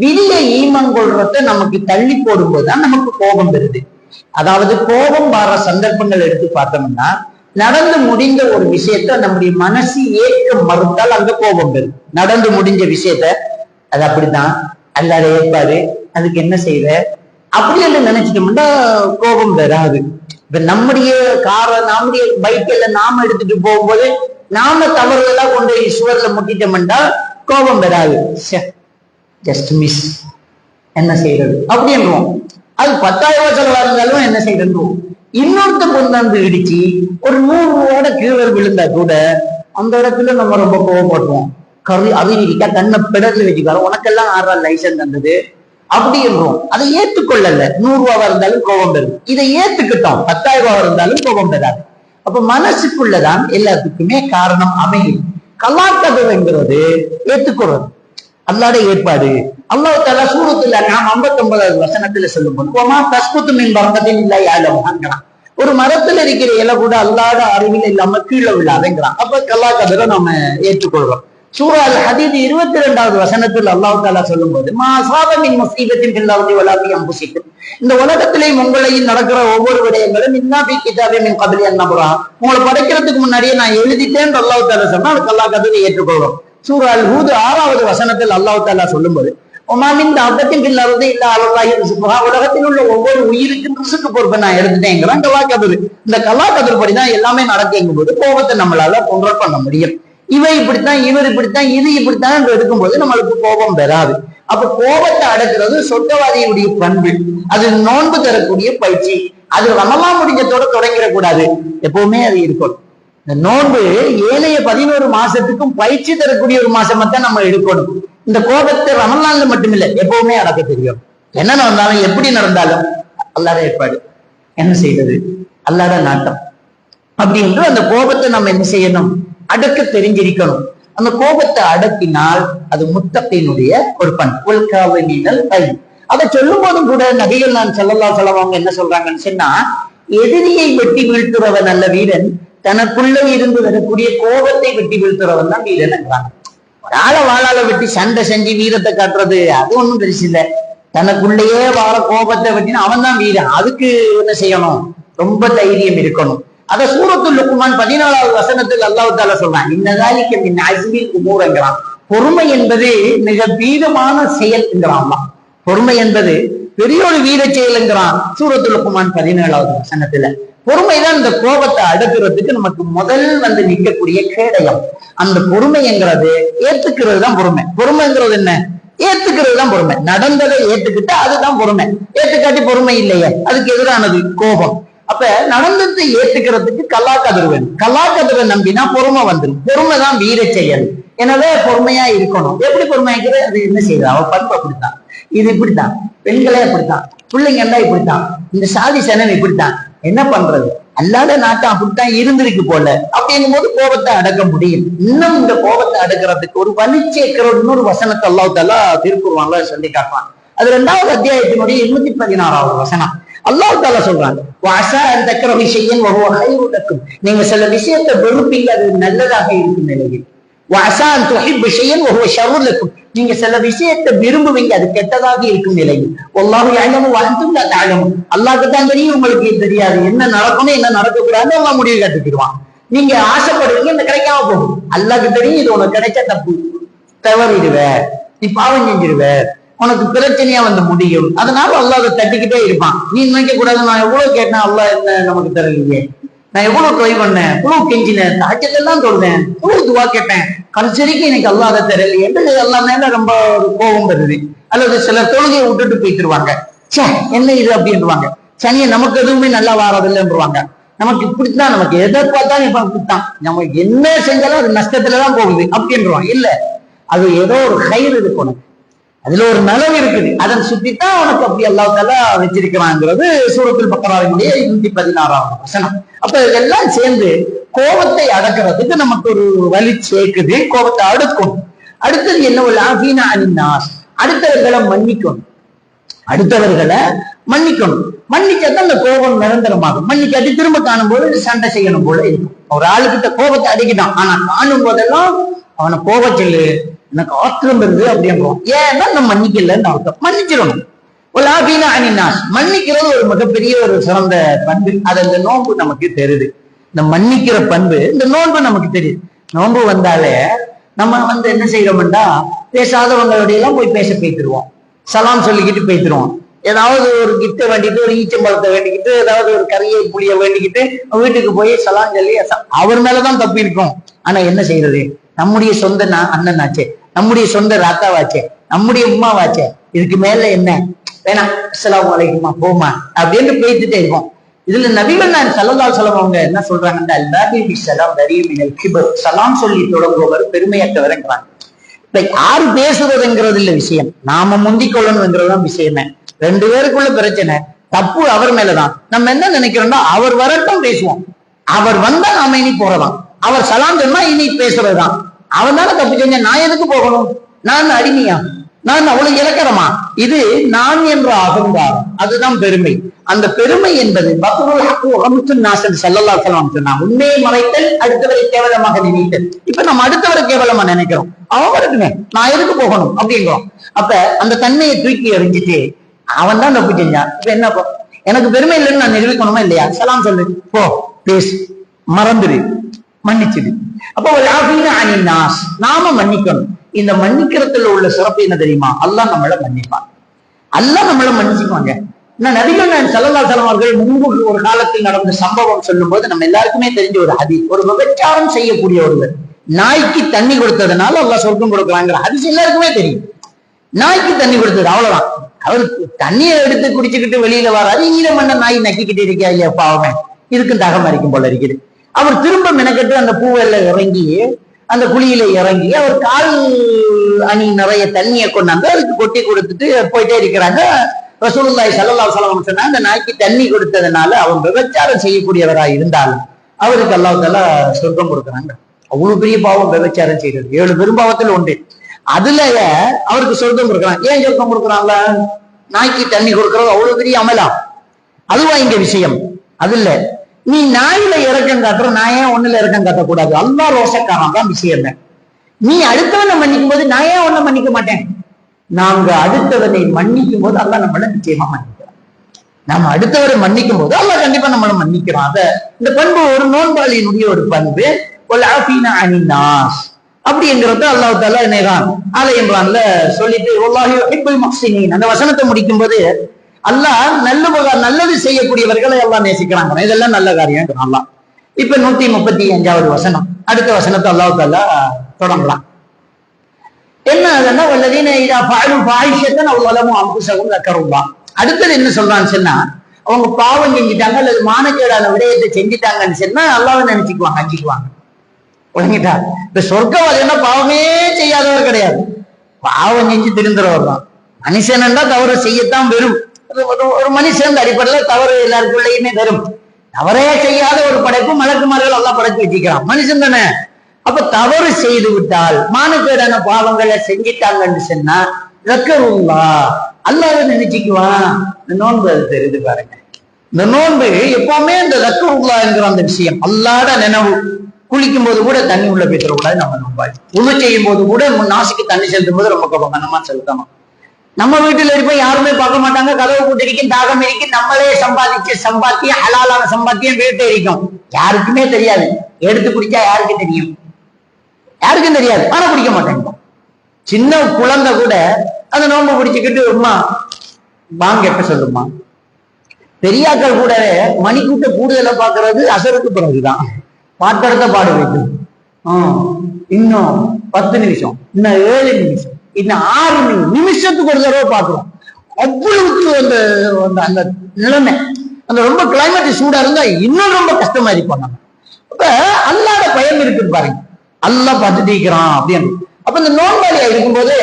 விதியை ஈமான் கொள்றத நமக்கு தள்ளி போடும்போதுதான் நமக்கு கோபம் வருது. அதாவது கோபம் வர சந்தர்ப்பங்கள் எடுத்து பார்த்தோம்னா, நடந்து முடிந்த ஒரு விஷயத்த நம்முடைய மனசு ஏற்க மறுத்தால் அங்க கோபம் வருது. நடந்து முடிஞ்ச விஷயத்த அது அப்படித்தான் அல்லாத ஏற்பாரு, அதுக்கு என்ன செய்யற அப்படி என்று நினைச்சிட்டோம்னா கோபம் வராது. இப்ப நம்முடைய நம்முடைய பைக்கெல்ல நாம எடுத்துட்டு போகும்போது நாம தவறுதெல்லாம் கொண்டு சுவர்ல முட்டிட்டோம்னா கோபம் வராது. ஜஸ்ட் மிஸ், என்ன செய்யறது அப்படின்றோம். அது 10,000 ரூபாய் செலவா இருந்தாலும் என்ன செய்யறோம். இன்னொருத்த கொண்டாந்து இடிச்சு ஒரு 100 ரூபாயோட கீழே விழுந்தா கூட அந்த இடத்துல நம்ம ரொம்ப கோவப்படுவோம். அறிவிக்கா கண்ணை பிடர்ல வச்சுக்காரு, உனக்கெல்லாம் 6 லைசன்ஸ் தந்தது அப்படி என்றோம். அதை ஏற்றுக்கொள்ளல. 100 ரூபாவா இருந்தாலும் கோபம் பெறும். இதை ஏத்துக்கிட்டோம், 10,000 ரூபாய் இருந்தாலும் கோபம் பெறாது. அப்ப மனசுக்குள்ளதான் எல்லாத்துக்குமே காரணம் அமையும். கலாக்கதவுங்கிறது ஏத்துக்கிறது அல்லாஹ்வுடைய ஏற்பாடு. அல்லாஹ் தஆலா சூரத்துல நாம் 59வது வசனத்துல சொல்லும்போது வமா தஸ்குத்து மின் பரக்கத்தின் இல்லா யஅலமுஹாங்கிறான். ஒரு மரத்துல இருக்கிற இலை கூட அல்லாஹ்வுடைய அறிவில் இல்லாம கீழே விழாதுங்கிறான். அப்ப கலாக்கதவை நம்ம ஏற்றுக்கொள்றோம். சூரா அல் ஹதீத் 22வது வசனத்தில் அல்லாஹ் தஆலா சொல்லும்போது மா அஸாப மின் முஸீபத்தின் ஃபில் அர்தி வலா ஃபீ அன்ஃபுசிக்கும், இந்த உலகத்திலேயும் உங்களையும் நடக்கிற ஒவ்வொரு விடயங்களும் இன்னா ஃபீ கிதாபி மின் கப்லி அன் நப்ரா, உங்களை படைக்கிறதுக்கு முன்னாடியே நான் எழுதிட்டேன்னு அல்லாஹ் தஆலா சொன்னா அது கலாக்கதவை ஏற்றுக்கொள்றோம். சூரா அல் ஹூத் 6வது வசனத்தில் அல்லாஹ் தஆலா சொல்லும்போது ஒமாமின் தாபத்தின் ஃபில் அர்தி இல்லா அலல்லாஹி ரிஸ்குஹா, உலகத்தில் உள்ள ஒவ்வொரு உயிருக்கும் ரிஸ்க் பொறுப்பை நான் எடுத்துட்டேங்கிறான் கலாக்கதவு. இந்த கலாக்கதவு படிதான் எல்லாமே நடக்குங்கும் போது கோபத்தை நம்மளால கண்ட்ரோல் பண்ண முடியும். இவை இப்படித்தான், இவர் இப்படித்தான், இது இப்படித்தான் எடுக்கும்போது நம்மளுக்கு கோபம் வராது. அப்ப கோபத்தை அடக்குறது சொர்க்கவாதியுடைய பண்பு. அது நோன்பு தரக்கூடிய பயிற்சி. அது ரமலான் முடிஞ்சத்தோட தொடங்கிடக்கூடாது, எப்பவுமே அது இருக்கணும். இந்த நோன்பு ஏனைய 11 மாசத்துக்கும் பயிற்சி தரக்கூடிய ஒரு மாசமா தான் நம்ம எடுக்கணும். இந்த கோபத்தை ரமலான்ல மட்டுமில்லை, எப்பவுமே அடக்க தெரியும். என்ன நடந்தாலும் எப்படி நடந்தாலும் அல்லாஹ்வுடைய ஏற்பாடு, என்ன செய்யறது அல்லாஹ்வுடைய நாட்டம். அப்படி என்று அந்த கோபத்தை நம்ம என்ன செய்யணும், அடக்க தெரிஞ்சிருக்கணும். அந்த கோபத்தை அடக்கினால் அது முத்தத்தினுடைய ஒரு பண்பு. அதை சொல்லும் போதும் கூட நபிகள் நான் ஸல்லல்லாஹு அலைஹி வஸல்லம் அவங்க என்ன சொல்றாங்கன்னு சொன்னா, எதிரியை வெட்டி வீழ்த்துறவன் அல்ல வீரன், தனக்குள்ள இருந்து வரக்கூடிய கோபத்தை வெட்டி வீழ்த்துறவன் தான் வீரன்ங்கிறாங்க. ஒரு ஆளை வாழால வெட்டி சண்டை செஞ்சு வீரத்தை காட்டுறது அது ஒண்ணும் பெருசு இல்லை. தனக்குள்ளேயே வாழ கோபத்தை வெட்டினா அவன் தான் வீரன். அதுக்கு என்ன செய்யணும், ரொம்ப தைரியம் இருக்கணும். அத சூரத்துல் லுக்மான் 14வது வசனத்தில் அல்லாஹ் தஆலா சொல்றான், இன்னதாலிக மின் அஸ்மில் உமூர்ங்கிறான். பொறுமை என்பது மிக வீரமான செயல் என்கிறான். பொறுமை என்பது பெரிய ஒரு வீர செயல் என்கிறான் சூரத்துல் லுக்மான் 17வது வசனத்துல. பொறுமைதான் இந்த கோபத்தை அடக்குறதுக்கு நமக்கு முதல் வந்து நிற்கக்கூடிய கேடயம். அந்த பொறுமைங்கிறது ஏத்துக்கிறது தான் பொறுமை. பொறுமைங்கிறது என்ன, ஏத்துக்கிறது தான் பொறுமை. நடந்ததை ஏத்துக்கிட்டு அதுதான் பொறுமை. ஏத்துக்காட்டி பொறுமை இல்லையே, அதுக்கு எதிரானது கோபம். அப்ப நடந்ததை ஏத்துக்கிறதுக்கு கலாக்கதிர் வேணும். கலாக்கதிரை நம்பினா பொறுமை வந்துடும். பொறுமை தான் வீர செயல். எனவே பொறுமையா இருக்கணும். எப்படி பொறுமையாக்கிறது, அது என்ன செய்யுது, அவ பண்பு அப்படித்தான், இது இப்படித்தான், பெண்களே அப்படித்தான், பிள்ளைங்க எல்லாம் இப்படித்தான், இந்த சாதி சனம் இப்படித்தான், என்ன பண்றது, அல்லாத நாட்டம் அப்படித்தான் இருந்திருக்கு போல. அப்படிங்கும் போது கோபத்தை அடக்க முடியும். இன்னும் இந்த கோபத்தை அடக்கிறதுக்கு ஒரு வலி சேர்க்கிற இன்னொரு வசனத்தை அல்லாஹ் தஆலா திருக்குர்ஆன்ல சொல்லி காட்டுவான். அது 2வது அத்தியாயத்தினுடைய 216வது வசனம். அல்லாஹ் தஆலா சொல்றாங்க, வஅஸா அன் தக்ரஹு ஷையன் வஹுவ கைருன் லக்கும். நீங்க சில விஷயத்தை வெறுப்பீங்க, அது நல்லதாக இருக்கும் நிலையில். வஅஸா அன் துஹிப்பு ஷையன் வஹுவ ஷர்ருன் லக்கும். நீங்க சில விஷயத்தை விரும்புவீங்க, அது கெட்டதாக இருக்கும் நிலையில். வல்லாஹு யஅலமு வ அன்தும் லா தஅலமூன். அல்லாஹ்க்கு தான் தெரியும், உங்களுக்கு தெரியாது. என்ன நடக்கணும் என்ன நடக்கக்கூடாதுன்னு அல்லாஹ் முடிவு கட்டிக்கிடுவான். நீங்க ஆசைப்படுவீங்க, இந்த கிடைக்காம போகும். அல்லாஹ்க்கு தெரியும், இது உனக்கு கிடைச்ச தப்பு, தவறிடுவ, நீ பாவம் செஞ்சிருவ, உனக்கு பிரச்சனையா வந்து முடியும். அதனால அல்லாஹ் அதை தட்டிக்கிட்டே இருப்பான். நீ நினைக்க கூடாது, நான் எவ்வளவு கேட்டேன் அல்லாஹ் என்ன நமக்கு தரலையே, நான் எவ்வளவு ட்ரை பண்ணேன், எவ்வளவு கெஞ்சினேன், தாஜத்தெல்லாம் தொழுதேன், எவ்வளவு துவா கேட்டேன், கடைசிக்கு எனக்கு அல்லாஹ் அதை தரலையே என்று எல்லாம் மேல ரொம்ப கோபம் வருது. அல்லது சிலர் தொழுகையை விட்டுட்டு போயிட்டுருவாங்க. சே என்ன இது அப்படின்வாங்க. சனியை நமக்கு எதுவுமே நல்லா வாரதில்லைன்றுவாங்க. நமக்கு இப்படித்தான், நமக்கு எதை பார்த்தாலும் இப்ப இப்படித்தான், நம்ம என்ன செஞ்சாலும் அது நஷ்டத்துலதான் போகுது அப்படின்றான். இல்ல, அது ஏதோ ஒரு கயிறு இருக்கணும், அதுல ஒரு நலவு இருக்குது, அதன் சுத்தித்தான் உனக்கு அப்படி அல்லாஹ் தஆலா வச்சிருக்கிறாங்கிறது சூரத்துல் பக்ராவினுடைய 216வது வசனம். அப்ப இதெல்லாம் சேர்ந்து கோபத்தை அடக்கிறதுக்கு நமக்கு ஒரு வழி சேர்க்குது. கோபத்தை அடுக்கும். அடுத்தது என்ன, ஆஃபீனா அனின் நாஸ், அடுத்தவர்களை மன்னிக்கணும். அடுத்தவர்களை மன்னிக்கணும். மன்னிச்சாதான் அந்த கோபம் நிரந்தரமாகும். மன்னிக்காட்டி திரும்ப காணும் போது சண்டை செய்யணும் போல இருக்கும். ஒரு ஆளுக்கிட்ட கோபத்தை அடிக்கிட்டான், ஆனா காணும் போதெல்லாம் அவனை கோபச்சொல்லு, எனக்கு ஆத்திரம் வருது அப்படின்றோம். ஏன்னா நம்ம மன்னிக்கலன்னு அர்த்தம். மன்னிச்சிடணும். ஒரு ஆஃபீனா அனின் நாஸ், மன்னிக்கிறது ஒரு மிகப்பெரிய ஒரு சிறந்த பண்பு. அது இந்த நோன்பு நமக்கு தெரியுது. இந்த மன்னிக்கிற பண்பு இந்த நோன்பு நமக்கு தெரியுது. நோன்பு வந்தாலே நம்ம என்ன செய்யறோம்டா, பேசாதவங்களுடைய எல்லாம் போய் பேச போய்த்துருவோம், சலாம் சொல்லிக்கிட்டு போய்த்துருவோம். ஏதாவது ஒரு கிட்ட வேண்டிட்டு, ஒரு ஈச்சம்பழத்தை வேண்டிக்கிட்டு, ஏதாவது ஒரு கரையை புளிய வேண்டிக்கிட்டு வீட்டுக்கு போய் சலாம் சொல்லி அவர் மேலதான் தப்பு இருக்கும். ஆனா என்ன செய்யறது, நம்முடைய சொந்த அண்ணனாச்சே, நம்முடைய சொந்த ராத்தாவாச்சே, நம்முடைய உமாவாச்சே, இதுக்கு மேல என்ன வேணாம், அஸ்ஸலாமு அலைக்குமா போமா அப்படின்னு பேசிட்டே இருக்கோம். இதுல நபிகள் நாயகம் ஸல்லல்லாஹு அலைஹி வஸல்லம் அவங்க என்ன சொல்றாங்கன்னா, அல்லாஹி பிஸ்ஸலாம் தரீமினல் கிபர், சலாம் சொல்லி தொடங்குபவர் பெருமையற்றவர்ங்கிறாங்க. இப்ப யாரு பேசுறதுங்கிறது இல்ல விஷயம், நாம முந்திக் கொள்ளணுங்கிறதுதான் விஷயமே. 2 பேருக்குள்ள பிரச்சனை, தப்பு அவர் மேலதான். நம்ம என்ன நினைக்கிறோம்னா, அவர் வரட்டும் பேசுவோம், அவர் வந்தா நாம இனி போறதான், அவர் சலாம் சொன்னா இனி பேசுறதுதான். அவன் தானே தப்பு செஞ்ச, நான் எதுக்கு போகணும், நான் அடிமையா, நான் அவ்வளவு இலக்கணமா, இது நான் என்ற அகங்காரம், அதுதான் பெருமை. அந்த பெருமை என்பது ஸல்லல்லாஹு அலைஹி வஸல்லம் சொன்னாங்க, உண்மையை மறைத்தல், அடுத்தவரை கேவலமாக நினைத்தல். இப்ப நம்ம அடுத்தவரை கேவலமா நினைக்கிறோம், அவன் வரட்டுமே, நான் எதுக்கு போகணும் அப்படிங்கிறோம். அப்ப அந்த தன்மையை தூக்கி எறிஞ்சிட்டு அவன் தான் தப்பு செஞ்சான். இப்ப என்ன, எனக்கு பெருமை இல்லைன்னு நான் நிரூபிக்கணுமா இல்லையா, சலாம் சொல்லு, போ, பேசு, மறந்துடு, மன்னிச்சுடு. அப்போ நாம மன்னிக்கணும். இந்த மன்னிக்கிறதுல உள்ள சிறப்பு என்ன தெரியுமா, அல்லாஹ் நம்மளை மன்னிப்பான், அல்லாஹ் நம்மளை மன்னிச்சுக்குவாங்க. நபிகள் நாயகம் ஸல்லல்லாஹு அலைஹி வஸல்லம் அவர்கள் முன்பு ஒரு காலத்தில் நடந்த சம்பவம் சொல்லும் போது நம்ம எல்லாருக்குமே தெரிஞ்ச ஒரு ஹதீஸ். ஒரு விபச்சாரம் செய்யக்கூடிய ஒருவர் நாய்க்கு தண்ணி கொடுத்ததுனால அல்லாஹ் சொர்க்கம் கொடுக்கலாங்கிற ஹதீஸ் எல்லாருக்குமே தெரியும். நாய்க்கு தண்ணி கொடுத்தது அவ்வளவுதான். அவருக்கு தண்ணியை எடுத்து குடிச்சுக்கிட்டு வெளியில வராது, ஈரமண்ண நாய் நக்கிக்கிட்டு இருக்கா இல்லையா, பாவமே, இதுக்கும் தகம் அரிக்கும் போல இருக்குது. அவர் திரும்ப மெனக்கட்டு அந்த பூவெல்ல இறங்கி, அந்த குழியில இறங்கி, அவர் கால் அணி நிறைய தண்ணியை கொண்டாந்து அதுக்கு கொட்டி கொடுத்துட்டு போயிட்டே இருக்கிறாங்க. ரசூலுல்லாஹி ஸல்லல்லாஹு அலைஹி வஸல்லம் சொன்னாங்க, அந்த நாய்க்கு தண்ணி கொடுத்ததுனால அவன் விபச்சாரம் செய்யக்கூடியவராக இருந்தாலும் அவருக்கு அல்லாஹ் தஆலா சொர்க்கம் கொடுக்குறாங்க. அவ்வளவு பெரிய பாவம் விபச்சாரம் செய்யறது, 7 பெரும்பாவத்தில் உண்டு. அதுல அவருக்கு சொர்க்கம் கொடுக்குறாங்க. ஏன் சொர்க்கம் கொடுக்குறாங்க, நாய்க்கு தண்ணி கொடுக்கறது அவ்வளவு பெரிய அமலா, அதுவா இங்க விஷயம். அது இல்ல, நீ நாயில இறக்கம் காட்டுற, நான் ஏன் ஒண்ணுல இறக்கம் காட்டக்கூடாது, அல்லாஹ் ரோஷக்காரன் தான் விஷயம். நீ அடுத்தவனை மன்னிக்கும் போது நான் ஏன் ஒன்ன மன்னிக்க மாட்டேன், நாங்க அடுத்தவனை மன்னிக்கும் போது அல்லாஹ் நம்மள நிச்சயமா மன்னிக்கிறான். நம்ம அடுத்தவரை மன்னிக்கும் போது அல்லாஹ் கண்டிப்பா நம்மள மன்னிக்கிறான். அத இந்த பண்பு ஒரு நோன்பாளியினுடைய ஒரு பண்பு. அப்படிங்கிறத அல்லாஹ் தஆலா என்னதான் ஆல இம்ரான்ல சொல்லிட்டு வல்லாஹி யுஹிப்புல் முஹ்சினீன் அந்த வசனத்தை முடிக்கும் போது அல்லாஹ் நல்லது செய்யக்கூடியவர்களை அல்லாஹ் நேசிக்கிறாங்க. இதெல்லாம் நல்ல காரியம் அல்லாஹ். இப்ப 135வது வசனம், அடுத்த வசனத்தை அல்லாஹ் தஆலா தொடங்கலாம். என்ன அதுன்னா, வல்லதீன இதா ஃபஅலு ஃபாஹிஷத்தன் அவ் ஸலமு அன்ஃபுஸஹும் ஸக்கருல்லாஹ். அடுத்தது என்ன சொல்றான்னு சொன்னா, அவங்க பாவம் செஞ்சிட்டாங்க அல்லது மானக்கேடான விடயத்தை செஞ்சிட்டாங்கன்னு சொன்னா அல்லாஹ்வை நினைச்சுக்குவாங்க, அஞ்சிக்குவாங்க. ஒழுங்கிட்டா, இப்ப சொர்க்கவாதினா பாவமே செய்யாதவர் கிடையாது, பாவம் செஞ்சு திருந்துறவர் தான். மனுஷன் தான் தவறு செய்யத்தான் வரும். ஒரு மனுஷன் அடிப்படையில் தவறு எல்லாருக்குள்ளேயுமே வரும். தவறே செய்யாத ஒரு படைப்பு மலக்குமார்கள் எல்லாம் படைச்சு வச்சுக்கிறான், மனுஷன் தானே. அப்ப தவறு செய்து விட்டால், மானக்கேடான பாவங்களை செஞ்சிட்டாங்கன்னு சொன்னா, அல்லாஹ்வை நினைச்சுக்குவான். இந்த நோன்பு அது தெரியுது பாருங்க. இந்த நோன்பு எப்பவுமே இந்த தக்வா என்கிற அந்த விஷயம், அல்லாஹ்ட நினைவு. குளிக்கும் போது கூட தண்ணி உள்ள பேசக்கூடாது. நம்ம நோம்பாய் உது செய்யும் போது கூட நாசிக்கு தண்ணி செலுத்தும் போது ரொம்ப கவனமா செலுத்தணும். நம்ம வீட்டுல இருப்போம், யாருமே பார்க்க மாட்டாங்க, கதவு கூட்டி இருக்கும், தாகம் இருக்கும், நம்மளே சம்பாதிச்ச சம்பாத்தியம், ஹலாலான சம்பாத்தியம் வீட்டை இருக்கும், யாருக்குமே தெரியாது. எடுத்து குடிச்சா யாருக்கு தெரியும்? யாருக்கும் தெரியாது. ஆனா குடிக்க மாட்டாங்க. சின்ன குழந்தை கூட அந்த நோம்பு பிடிச்சுக்கிட்டு அம்மா வாங்க எப்ப சொல்லுமா. பெரியாக்கள் கூட மணிக்கூட்ட கூடுதலை பாக்குறது அசருக்கு பிறகுதான். பாட்டெடுத்த பாடு வைக்கும். இன்னும் 10 நிமிஷம், இன்னும் 7 நிமிஷம், இன்னும் 6 நிமிஷத்துக்கு ஒரு தடவை பாக்குறோம். அவ்வளவுக்கு அந்த அந்த நிலைமை, அந்த ரொம்ப கிளைமேட் சூடா இருந்தா இன்னும் ரொம்ப கஷ்டமா இருப்பாங்க. அப்ப அல்லாத பயம் இருக்கு பாருங்க. அல்லாஹ் பார்த்துட்டு இருக்கிறான் அப்படின்னு. அப்ப இந்த நோன்பாளியா இருக்கும்போது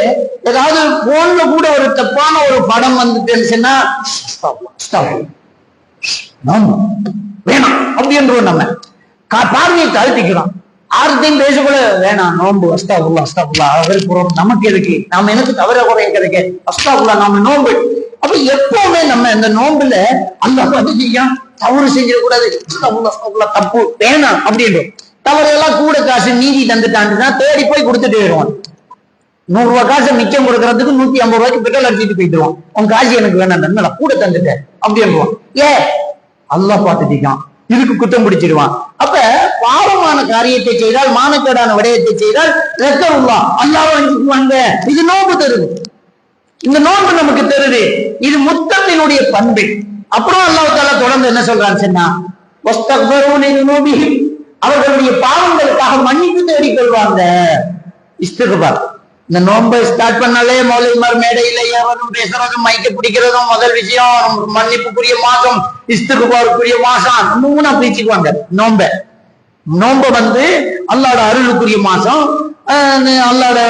ஏதாவது போன்ல கூட ஒரு தப்பான ஒரு படம் வந்துட்டுன்னு சொன்னா வேணாம் அப்படின்றோம். நம்ம பார்வையை தாழ்த்திக்கிறோம். ஆர்த்தையும் பேசக்கூட வேணாம், நோன்பு அஸ்தாபுல்லா அஸ்தாபுல்லா அவருப்புறம் நமக்கு எதுக்கு, நாம எனக்கு தவற குறைய கிடைக்க அஸ்தாபுல்லா நாம நோன்பு. அப்ப எப்பவுமே நம்ம இந்த நோன்புல அல்லாஹ் பார்த்து செய்யும், தவறு செஞ்சிடக்கூடாது, தப்பு வேணாம் அப்படின்றோம். தவறெல்லாம் கூட காசு மீதி தந்துட்டான்னுன்னா தேடி போய் கொடுத்துட்டு வருவான். 100 ரூபாய் காசை மிச்சம் கொடுக்கறதுக்கு 150 ரூபாய்க்கு பெட்ரோல் அடிச்சுட்டு போயிடுவான். உன் காசு எனக்கு வேணாம், நான் கூட தந்துட்டேன் அப்படின்வான். அல்லாஹ் பார்த்துட்டான், இதுக்கு குற்றம் பிடிச்சிடுவான். அப்ப பாவமான காரியத்தை செய்தால், மானக்கேடான விடயத்தை செய்தால் ரக்கவுல்லா அல்லாஹ் அஞ்சுக்குவாங்க. இது நோன்பு தருது. இந்த நோன்பு நமக்கு தருது. இது முத்தத்தினுடைய பண்பு. அப்புறம் அல்லாஹ் தஆலா தொடர்ந்து என்ன சொல்றான்னு சொன்னா, அவர்களுடைய பாவங்களுக்காக மன்னிப்பு தேடிக் கொள்வாங்க. இஸ்திக்பார். இந்த நோன்பை ஸ்டார்ட் பண்ணாலே மௌலவிமார் மேடையில ஏறதும் பேசுறதும் மைக்க பிடிக்கிறதும் முதல் விஷயம். மன்னிப்புக்குரிய மாசம், இஸ்திக்பாருக்குரிய மாசம், 3 பிரிச்சுக்குவாங்க நோன்பை. நோன்பை அல்லாஹ்வோட அருளுக்குரிய மாசம், அல்லாஹ்வோட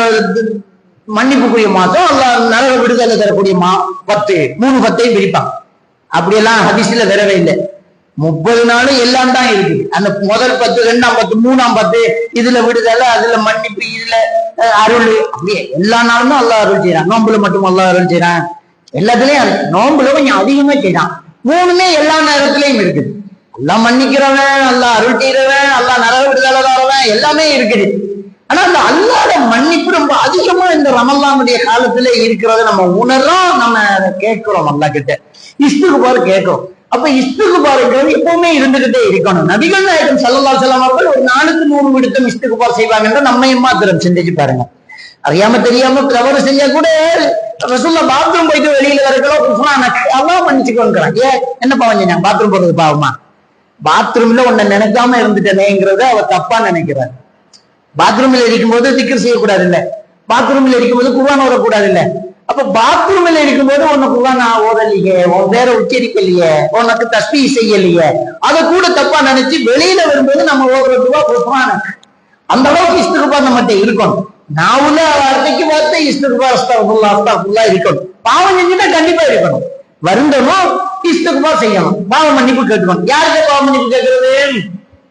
மன்னிப்புக்குரிய மாசம், அல்லாஹ் நரக விடுதலை தரக்கூடிய 10 3 பிரிப்பாங்க. அப்படியெல்லாம் ஹதீஸ்ல வரவே இல்லை. 30 நாளும் எல்லாம் தான் இருக்குது. அந்த முதல் 10, 2ஆம் 10, 3ஆம் 10 இதுல விடுதலை, அதுல மன்னிப்பு, இதுல அருள், அப்படியே எல்லா நாளும் அல்லாஹ் அருள் செய்யறான். நோம்புல மட்டும் அல்லாஹ் அருள் செய்யறான். எல்லாத்துலயும் நோம்புல கொஞ்சம் அதிகமா செய்யறான். 3மே எல்லா நேரத்திலையும் இருக்குது. அல்லாஹ் மன்னிக்கிறவன், அல்லாஹ் அருள் செய்யறவன், அல்லாஹ் நரக விடுதலை தரவன், எல்லாமே இருக்குது. ஆனா அந்த அல்லாஹ்வோட மன்னிப்பு ரொம்ப அதிகமா இந்த ரமலானுடைய காலத்துல இருக்கிறத நம்ம உணர்றோம், நம்ம கேட்கிறோம். அல்லாஹ் கிட்ட இஸ்திக்பார் கேட்கிறோம். அப்ப இஸ்திக்பார்ங்கிறது எப்பவுமே இருந்துகிட்டே இருக்கணும். நபிகள் நாயகம் ஸல்லல்லாஹு அலைஹி வஸல்லம் அவர்கள் ஒரு நாளுக்கு 100 விடுத்தம் இஸ்திக்பார் செய்வாங்க. நம்மையும் மாத்திரம் சிந்திச்சு பாருங்க. அறியாம தெரியாம தவறு செஞ்சா கூட ரசூலுல்லாஹ் பாத்ரூம் போயிட்டு வெளியில வரக்கலாம், அல்லாஹ் மன்னிச்சுக்கோங்கிறான். என்ன பாவம் செஞ்சாங்க? பாத்ரூம் போறது பாவமா? பாத்ரூம்ல உன்னை நினைக்காம இருந்துட்டேனேங்கிறத அவர் தப்பா நினைக்கிறார். பாத்ரூம்ல இருக்கும்போது திக்ர் செய்யக்கூடாது இல்ல, பாத்ரூம்ல இருக்கும்போது குர்ஆன் ஓதக்கூடாது இல்ல. அப்ப பாத்ரூம்ல இருக்கும்போது உன்னை குர்ஆன் ஓதலையே, உன் வேற உச்சரிக்கலையே, உனக்கு தஸ்பீஹ் செய்யலையே, அதை கூட தப்பா நினைச்சு வெளியில வரும்போது நம்ம ஓதுறதுவா குர்ஆன். அந்த அளவுக்கு இஸ்திக்பார் நம்மகிட்ட இருக்கணும். நாவுல வார்த்தைக்கு வார்த்தை இஸ்திக்பார் அஸ்தக்ஃபிருல்லாஹ் அஸ்தக்ஃபிருல்லாஹ் இருக்கணும். பாவம் செஞ்சுட்டா கண்டிப்பா இருக்கணும். வருந்தமும் இஸ்திக்பார் செய்யணும், பாவ மன்னிப்பு கேட்கணும். யாருக்கு பாவ மன்னிப்பு கேட்கறது?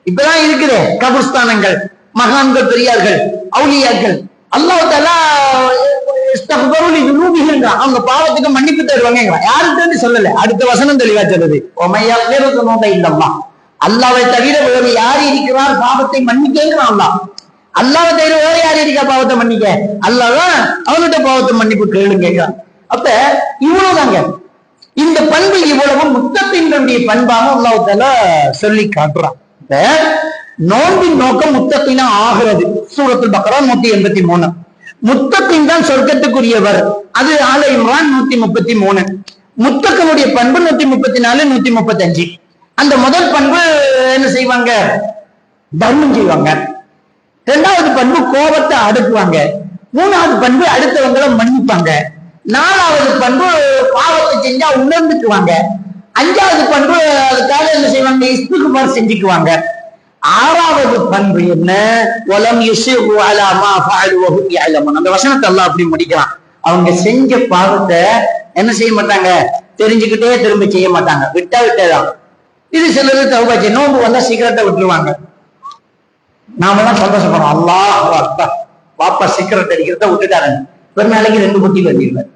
இப்பதான் இருக்குது கபர்ஸ்தானங்கள், மகான்கள், பெரியார்கள், அவுலியாக்கள். அல்லாஹ் தஆலா அவங்க பாவத்துக்கு மன்னிப்பு தருவாங்க. யாருக்கு சொல்லல, அடுத்த வசனம் தெளிவா சொல்லுது, அல்லாஹ்வை தவிர வேறு யார் இருக்கிறார் பாவத்தை மன்னிக்கிறான்? அல்லாஹ்வை தவிர வேற யார் இருக்கா பாவத்தை மன்னிக்க? அல்லாஹ் அவன்கிட்ட பாவத்தை மன்னிப்பு கேளுங்க. அப்ப இவ்வளவுதாங்க. இந்த பண்பு இவ்வளவு முத்தத்தினுடைய பண்பாக அல்லாஹ் தஆலா சொல்லி காட்டுறான். நோன்பின் நோக்கம் முத்தத்தினா ஆகிறது. சூரத்துல் பக்ரா 183. முத்தத்தின் தான் சொர்க்கத்துக்குரியவர். அது ஆல இம்ரான் 133. முத்தகனுடைய பண்பு 134, 135. அந்த முதல் பண்பு என்ன செய்வாங்க? தர்மம் செய்வாங்க. 2வது பண்பு கோபத்தை அடக்குவாங்க. 3வது பண்பு அடுத்தவங்களை மன்னிப்பாங்க. 4வது பண்பு பாவத்தை செஞ்சா உணர்ந்துக்குவாங்க. 5வது பண்பு அதுக்காக என்ன செய்வாங்க? இஸ்திக்பார் செஞ்சுக்குவாங்க. 6வது பண்பு என்ன? வலம் யுஸிரு அலா மா ஃபஅலு வ ஹும் யஅலமுன். அந்த வசனத்தை அல்லாஹ் அப்படி முடிக்கிறான். அவங்க செஞ்ச பாவத்தை என்ன செய்ய மாட்டாங்க? தெரிஞ்சுக்கிட்டே திரும்ப செய்ய மாட்டாங்க, விட்டேதான். இது சிலரு தௌபா செய்ய, நோன்பு வந்தா சிகரெட்டை விட்டுருவாங்க. நாமெல்லாம் சந்தோஷப்படுறோம், அல்லாஹ் அக்பர், பாப்பா சிகரெட் அடிக்கிறத விட்டுட்டாருங்க, ஒரு நாளைக்கு 2 குட்டி பண்ணிடுவார்.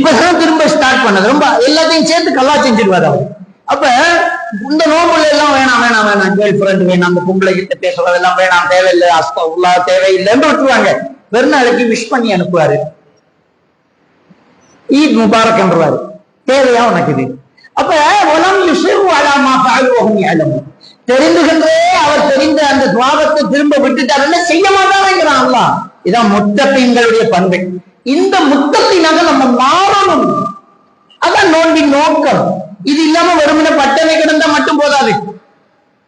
இப்பதான் திரும்ப ஸ்டார்ட் பண்ணது. ரொம்ப எல்லாத்தையும் சேர்த்து கல்லா செஞ்சிருவாரு அவர். அப்ப இந்த நோம்புல எல்லாம் வேணாம் வேணாம் வேணாம், கேர்ள் ஃபிரெண்ட் வேணாம், அந்த பொம்பளை கிட்ட பேசுறதெல்லாம் வேணாம், தேவையில்லை, அஸ்தகுல்லா தேவையில்லைன்னு விட்டுருவாங்க. வெறும் நாளைக்கு விஷ் பண்ணி அனுப்புவாரு, ஈத் முபாரக் என்றுவாரு, தேவையா உனக்கு இது. அப்ப உலம் தெரிந்துகின்றே அவர் தெரிந்த அந்த துவாபத்தை திரும்ப விட்டுட்டாருன்னு செய்ய மாட்டாருங்கிறான் அல்லாஹ். இதான் முத்தகீன்களுடைய பண்பு. இந்த முத்தகீனாக நம்ம மாறணும். அதான் நோன்பின் நோக்கம். இது இல்லாம வெறுமனே பட்டணி கிடந்தா மட்டும் போதாது.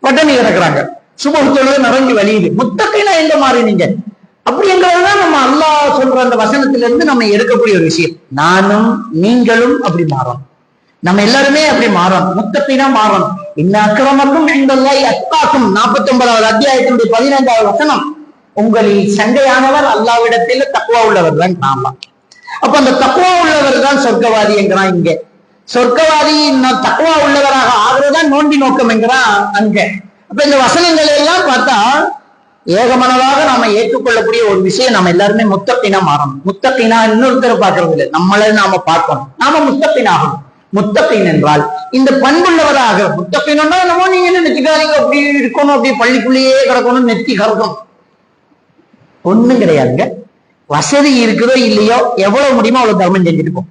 பட்டணி கிடக்குறாங்க, சுபஹ் தொழுது நிறைஞ்சு வலியுது. முத்தகீனா எங்க மாறினீங்க அப்படிங்கிறதுதான் நம்ம அல்லாஹ் சொல்ற அந்த வசனத்திலிருந்து நம்ம எடுக்கக்கூடிய ஒரு விஷயம். நானும் நீங்களும் அப்படி மாறணும், நம்ம எல்லாருமே அப்படி மாறணும், முத்தகீனா மாறணும். இன்ன அக்ரமக்கும் இன்தல்லாஹி அத்காக்கும் 49வது அத்தியாயத்தினுடைய 15வது வசனம். உங்களில் சண்டையானவர் அல்லாஹ்விடத்தில் தக்வா உள்ளவர் தான் நாம. அப்ப அந்த தக்வா உள்ளவர் தான் சொர்க்கவாதி என்கிறான் இங்க. சொர்க்கவாதி தக்வா உள்ளவராக ஆகிறதான் நோன்பி நோக்கம் என்கிறான் அங்க. அப்ப இந்த வசனங்களை எல்லாம் பார்த்தா ஏகமனதாக நாம ஏற்றுக்கொள்ளக்கூடிய ஒரு விஷயம், நம்ம எல்லாருமே முத்தகீனா மாறணும். முத்தகீனா இன்னொருத்தரை பார்க்கறது இல்லை, நம்மள நாம பார்க்கணும். நாம முத்தகீன் ஆகணும். முத்தகீன் என்றால் இந்த பண்புள்ளவராக. முத்தகீனா நம்ம நீங்க நினைச்சுக்காதீங்க அப்படி இருக்கணும், அப்படி பள்ளிக்குள்ளேயே கிடக்கணும், நெத்தி கறக்கும், ஒண்ணும் கிடையாதுங்க. வசதி இருக்குதோ இல்லையோ எவ்வளவு முடியுமோ அவ்வளவு தர்மம் செஞ்சுட்டு போ.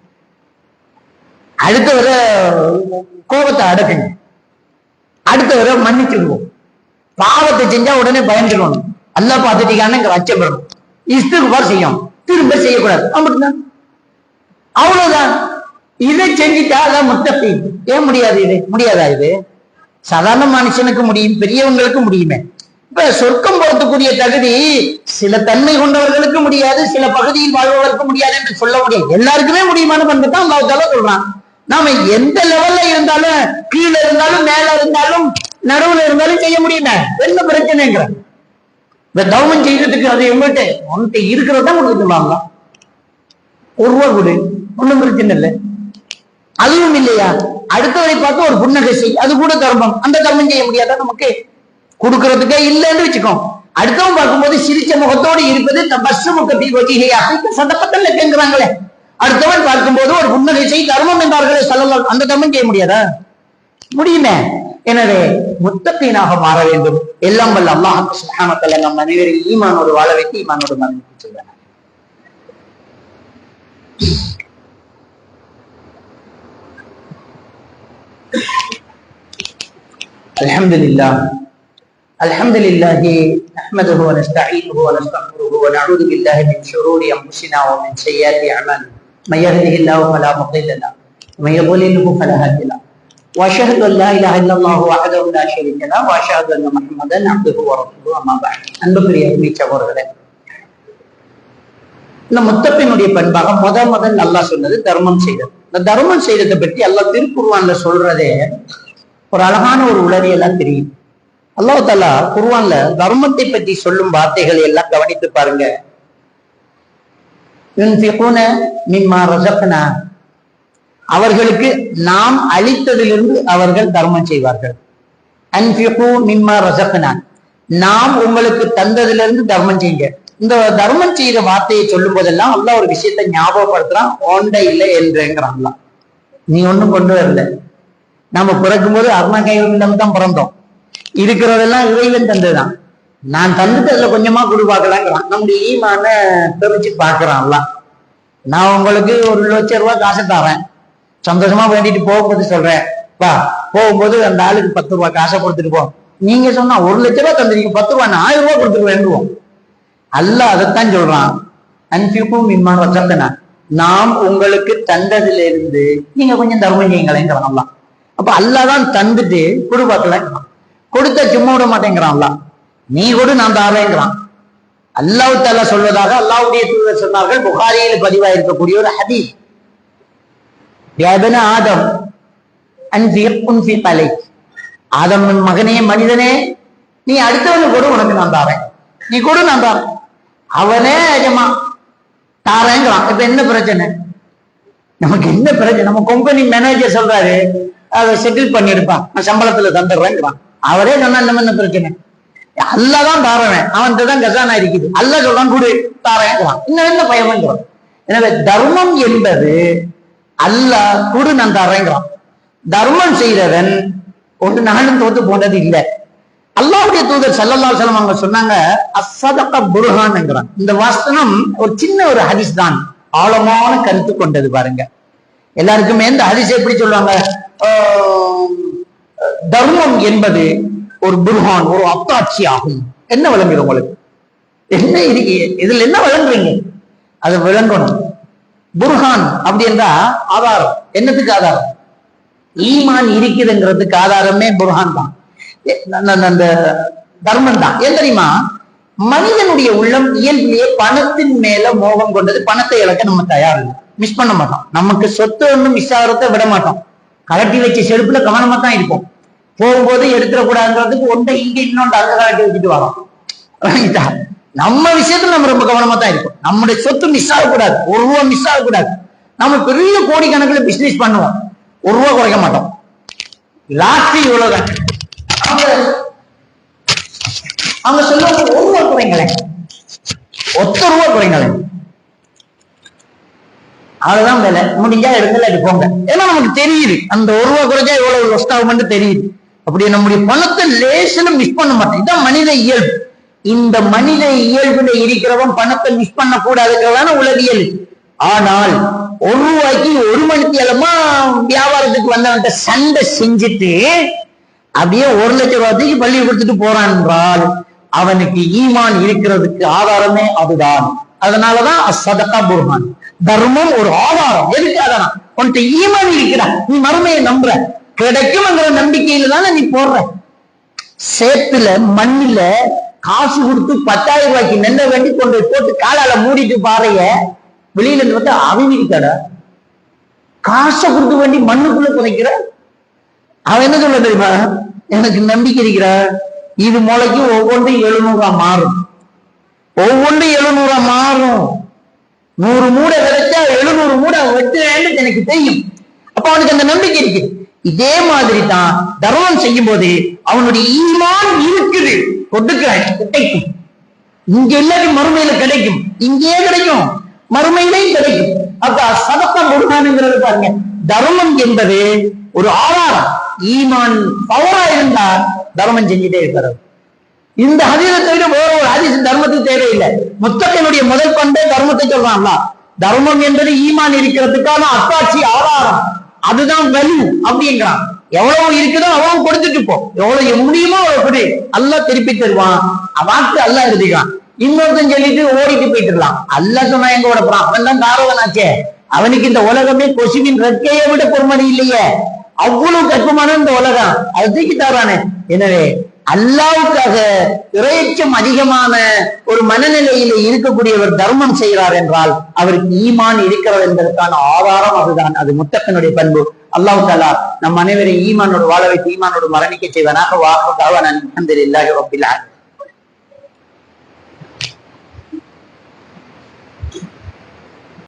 அடுத்த வர கோபத்தை அடக்குங்க, அடுத்த வர மன்னிச்சுடுவோம். பாவத்தை செஞ்சா உடனே பயந்துடணும், அல்லாஹ் பார்த்துட்டீங்கன்னு அச்சப்படணும், இஸ்திக்பார் செய்யும், திரும்ப செய்யக்கூடாது, அப்படிதான், அவ்வளவுதான். இதை செஞ்சுட்டா அதான் முத்தகீன். ஏன் முடியாது? இது முடியாதா? இது சாதாரண மனுஷனுக்கு முடியும், பெரியவங்களுக்கு முடியுமே. இப்ப சொர்க்கம் போறதுக்குரிய தகுதி சில தன்மை கொண்டவர்களுக்கு முடியாது, சில பகுதியில் வாழ்பவர்களுக்கு முடியாது என்று சொல்ல முடியாது. எல்லாருக்குமே முடியுமான பண்பு தான் அல்லாஹ் தஆலா சொல்றான். நாம எந்த லெவல்ல இருந்தாலும், கீழே இருந்தாலும், மேல இருந்தாலும், நடுவுல இருந்தாலும் செய்ய முடியுமே, என்ன பிரச்சனைங்கிற. இந்த கவர்மெண்ட் செய்யறதுக்கு அது எங்கிட்ட உன்கிட்ட இருக்கிறதா உங்களுக்கு சொல்லுவாங்களா? ஒரு ரூபா கொடு, ஒண்ணும் பிரச்சனை இல்லை. அதுவும் இல்லையா, அடுத்தவரை பார்த்து ஒரு புன்னகை செய், அது கூட தர்மம். அந்த தர்மம் செய்ய முடியாதா? நமக்கு கொடுக்கறதுக்கே இல்லைன்னு வச்சுக்கோ. அடுத்தவன் பார்க்கும்போது சிரிச்ச முகத்தோடு இருப்பது சட்டப்பட்டல் கேட்கிறாங்களே. அடுத்தவன் பார்க்கும்போது ஒரு புன்னகை செய், தர்மம் என்றார்களே ஸல்லல்லாஹு, அந்த தர்மம் செய்ய முடியாதா? முடியுமே. எனவே முத்தகீனாக மாற வேண்டும். எல்லாம் வல்ல அல்லாஹ் சுப்ஹானஹு வ தஆலா நம் அனைவரையும் ஈமானோடு வாழ வைத்து ஈமானோடு மரணிக்க செய்வார். அல்ஹம்துலில்லாஹ் نحمده ونستعينه ونستغفره ونعوذ بالله من شرور انفسنا ومن سيئات اعمالنا من يهده الله فلا مضل له ومن يضلل فلا هادي له واشهد ان لا اله الا الله وحده لا شريك له واشهد ان محمدا عبده ورسوله اما بعد. அன்புக்குரிய சகோதரர்களே, இந்த முத்தகீனுடைய பண்பாக முதல் அல்லாஹ் சொன்னது தர்மம் செய்தது. இந்த தர்மம் செய்ததை பற்றி அல்லாஹ் திருக்குர்ஆன்ல சொல்றதே ஒரு அழகான ஒரு உளறியெல்லாம் தெரியும். அல்லாஹ் தஆலா குர்ஆன்ல தர்மத்தை பற்றி சொல்லும் வார்த்தைகளை எல்லாம் கவனித்து பாருங்க. யுன்ஃபிகூன மிம்மா ரஸக்னா, அவர்களுக்கு நாம் அளித்ததிலிருந்து அவர்கள் தர்மம் செய்வார்கள். அன்ஃபிகு மிம்மா ரஸக்னா, நாம் உங்களுக்கு தந்ததிலிருந்து தர்மம் செய்யுங்க. இந்த தர்மம் செய்யற வார்த்தையை சொல்லும் போதெல்லாம் அல்லாஹ் ஒரு விஷயத்தை ஞாபகப்படுத்துறான். ஓண்ட இல்லை என்றேங்கிறான் அல்லாஹ். நீ ஒண்ணும் கொண்டு வரல, நாம பிறக்கும் போது அருணகையிடம் தான் பிறந்தோம், இருக்கிறதெல்லாம் இறைவன் தந்ததுதான். நான் தந்துட்டு அதுல கொஞ்சமா கொடு பார்க்கலாங்கிறான். நம்முடைய ஈமான தெரிச்சு பாக்குறான்ல. நான் உங்களுக்கு 1,00,000 காசை தரேன், சந்தோஷமா வேண்டிட்டு போகும்போது சொல்றேன், பா போகும்போது அந்த ஆளுக்கு 10 ரூபாய் காசை கொடுத்துட்டு போ. நீங்க சொன்னா 1,00,000 தந்துருக்கீங்க, 10 ரூபாய் 1000 ரூபாய் கொடுத்துட்டு வேண்டுவோம். அல்லாஹ் அதைத்தான் சொல்றான். அன்ஃபிகு மிம்மா ரஸக்னா, நாம் உங்களுக்கு தந்ததிலிருந்து நீங்க கொஞ்சம் தர்மம் செய்யுங்களேங்கிறான் அல்லாஹ். அப்ப அல்லாஹ் தான் தந்துட்டு கொடு பார்க்கலாம், கொடுத்த சும்மா விட மாட்டேங்கிறான் அல்லாஹ். நீ கொடு நான் தாரேங்கிறான். அல்லாஹ் தஆலா சொல்வதாக அல்லாஹ்வுடைய தூதர் சொன்னார்கள். புகாரியில் பதிவாக இருக்கக்கூடிய ஒரு ஹதீஸ். யா இப்ன ஆதம் அன்ஃபிக் அலைக், ஆதம் மகனே, மனிதனே, நீ அடுத்தவனுக்கு கொடு, உனக்கு நான் தாரேன், நீ கொடு நான் தாரேன். அவனே எஜமா தாரேங்கிறான். இப்ப என்ன பிரச்சனை நமக்கு? என்ன பிரச்சனை? நம்ம கம்பெனி மேனேஜர் சொல்றாரு அதை செட்டில் பண்ணிருப்பான், நான் சம்பளத்துல தந்துடுறேங்கிறான். அவரே சொன்னா என்ன பிரச்சனை? அல்லாஹ் தான் தாரவன், அவன்கிட்ட தான் கசானா இருக்குது. அல்லாஹ் சொல்றான் கொடு தாரேங்கிறான். இன்னும் என்ன பயம்ங்கிறான். எனவே தர்மம் என்பது அல்லாஹ் குடு நான் தர்றேங்கிறான். தர்மம் செய்தவன் ஒரு நாளும் தோத்து போனது இல்லை. அல்லாஹ்வுடைய தூதர் ஸல்லல்லாஹு அலைஹி வஸல்லம் அவங்க சொன்னாங்க, அஸ்ஸதக புர்ஹான்ங்கறான். இந்த வசனம் ஒரு சின்ன ஒரு ஹதீஸ் தான், ஆழமான கருத்து கொண்டது பாருங்க. எல்லாருக்குமே இந்த ஹதீஸ் எப்படி சொல்லுவாங்க, தர்மம் என்பது ஒரு புர்ஹான், ஒரு அத்தாட்சி ஆகும். என்ன விளங்குது உங்களுக்கு? என்ன இதுல என்ன விளங்குறீங்க? அதை விளங்கணும். புர்ஹான் அப்படி என்றா ஆதாரம். என்னத்துக்கு ஆதாரம்? ஈமான் இருக்குதுங்கிறதுக்கு ஆதாரமே புர்ஹான் தான், அந்த தர்மம் தான். ஏன் தெரியுமா? மனிதனுடைய உள்ளம் இயல்பிலேயே பணத்தின் மேல மோகம் கொண்டது. பணத்தை இழக்க நம்ம தயார் இல்லை, மிஸ் பண்ண மாட்டோம். நமக்கு சொத்து ஒன்றும் மிஸ் ஆகிறத விட மாட்டோம். கலட்டி வச்ச செருப்புல கவனமா தான் இருப்போம். போகும்போது எடுத்துடக்கூடாதுன்றதுக்கு ஒன்றை இங்க இன்னொன்று அங்க கலட்டி வச்சுட்டு வரோம். நம்ம விஷயத்துல நம்ம ரொம்ப கவனமா தான் இருக்கும். நம்முடைய சொத்து மிஸ் ஆகக்கூடாது, ஒரு ரூபா மிஸ் ஆகக்கூடாது. நம்ம பெரிய கோடிக்கணக்கில் பிசினஸ் பண்ணுவோம், ஒரு ரூபா குறைக்க மாட்டோம். லாஸ்ட் இவ்வளவுதான். அவங்க சொல்லுவாங்க, ஒரு ரூபா குறைங்களேன், ஒத்த ரூபா குறைங்களேன், அவ்வளவுதான் வேலை, முடிஞ்சா எடுங்கல அடி போங்க. ஏன்னா நமக்கு தெரியுது அந்த ஒரு ரூபா குறைஞ்சா எவ்வளவு லொஸ்ட் ஆகும்னு தெரியுது. அப்படி நம்முடைய பணத்தை லேசனும் மிஸ் பண்ண மாட்டோம். இதுதான் மனித இயல்பு. இந்த மனித இயல்புல இருக்கிறவன் பணத்தை மிஸ் பண்ண கூடாதுங்கிறதான உலகியல். ஆனால் ஒரு ரூபாய்க்கு ஒரு மணிக்கு அளமா வியாபாரத்துக்கு வந்தவன்ட்ட சண்டை செஞ்சுட்டு அப்படியே 1 லட்சம் ரூபாய்க்கு பள்ளி கொடுத்துட்டு போறான் என்றால் அவனுக்கு ஈமான் இருக்கிறதுக்கு ஆதாரமே அதுதான். அதனாலதான் அஸ்ஸதகா புர்ஹான், தர்மம் ஒரு ஆதாரம். எதுக்கு ஆதாரம்? உன்கிட்ட ஈமான் இருக்கிறா, நீ மறுமையை நம்புற, கிடைக்கும்ங்கிற நம்பிக்கையில தானே நீ போடுற. சேத்துல மண்ணில காசு கொடுத்து 10,000 ரூபாய்க்கு நெல்ல வேண்டி கொண்டு போட்டு காலால மூடிட்டு பாறைய வெளியில இருந்து வந்து அவிமிக்கட காசை கொடுத்து வேண்டி மண்ணுக்குள்ள புதைக்கிற. அவன் என்ன சொல்ல தெரியுமா? எனக்கு நம்பிக்கை இருக்கிற, இது முளைக்கு ஒவ்வொன்றும் 700 மாறும், ஒவ்வொன்றும் 700 மாறும். 100 மூடை விதைச்சா 700 மூடை வெட்டுறேன்னு எனக்கு தெரியும். அப்ப அவனுக்கு அந்த நம்பிக்கை இருக்கு. இதே மாதிரி தான் தர்மம் செய்யும் போது அவனுடைய ஈமான் இருக்குது, கொடுக்கிறான், கிடைக்கும். இங்க எல்லாரும் மறுமையில கிடைக்கும், இங்கே கிடைக்கும், மறுமையிலையும் கிடைக்கும். அப்ப சதகா புர்ஹான்ங்கிறது பாருங்க, தர்மம் என்பது ஒரு ஆதாரம். ஈமான் பவரா இருந்தா தர்மம் செஞ்சுட்டே இருக்கிறது. இந்த ஹதீஸை தவிர வேற ஒரு ஹதீஸ் தர்மத்துக்கு தேவையில்லை. முத்தகனுடைய முதல் பண்பே தர்மத்தை சொல்றான்ல. தர்மம் என்பது ஈமான் இருக்கிறதுக்கான அத்தாட்சி, ஆதாரம். அதுதான் வலு அப்படிங்கிறான். எவ்வளவு இருக்குதோ அவ்வளவு கொடுத்துட்டு போ, எவ்வளவு முடியுமோ அவ்வளவு கொடு, அல்லாஹ் திருப்பி தருவான். வாக்கு அல்லாஹ் எழுதிக்கான். இன்னொருத்தன் சொல்லிட்டு ஓடிட்டு போயிட்டுலாம். அல்லாஹ் சொன்னா எங்க ஓட போறான்? அவன் தான் தாரவனாச்சே. அவனுக்கு இந்த உலகமே கொசுவின் ரெக்கையை விட பொறுமதி இல்லையே, அவ்வளவு கற்பமான இந்த உலகம், அது தூக்கி தரானே. எனவே அல்லாவுக்காக இறையச்சம் அதிகமான ஒரு மனநிலையில இருக்கக்கூடியவர் தர்மம் செய்கிறார் என்றால் அவருக்கு ஈமான் இருக்கிறது என்பதற்கான ஆதாரம் அதுதான். அது முத்தகனுடைய பண்பு. அல்லாஹ் தஆலா நம் அனைவரையும் ஈமானோடு வாழ வைத்து ஈமானோடு மரணிக்க செய்வனாக. வாஹ் தஅவானா அல்ஹம்துலில்லாஹி ரப்பில் ஆலமீன்.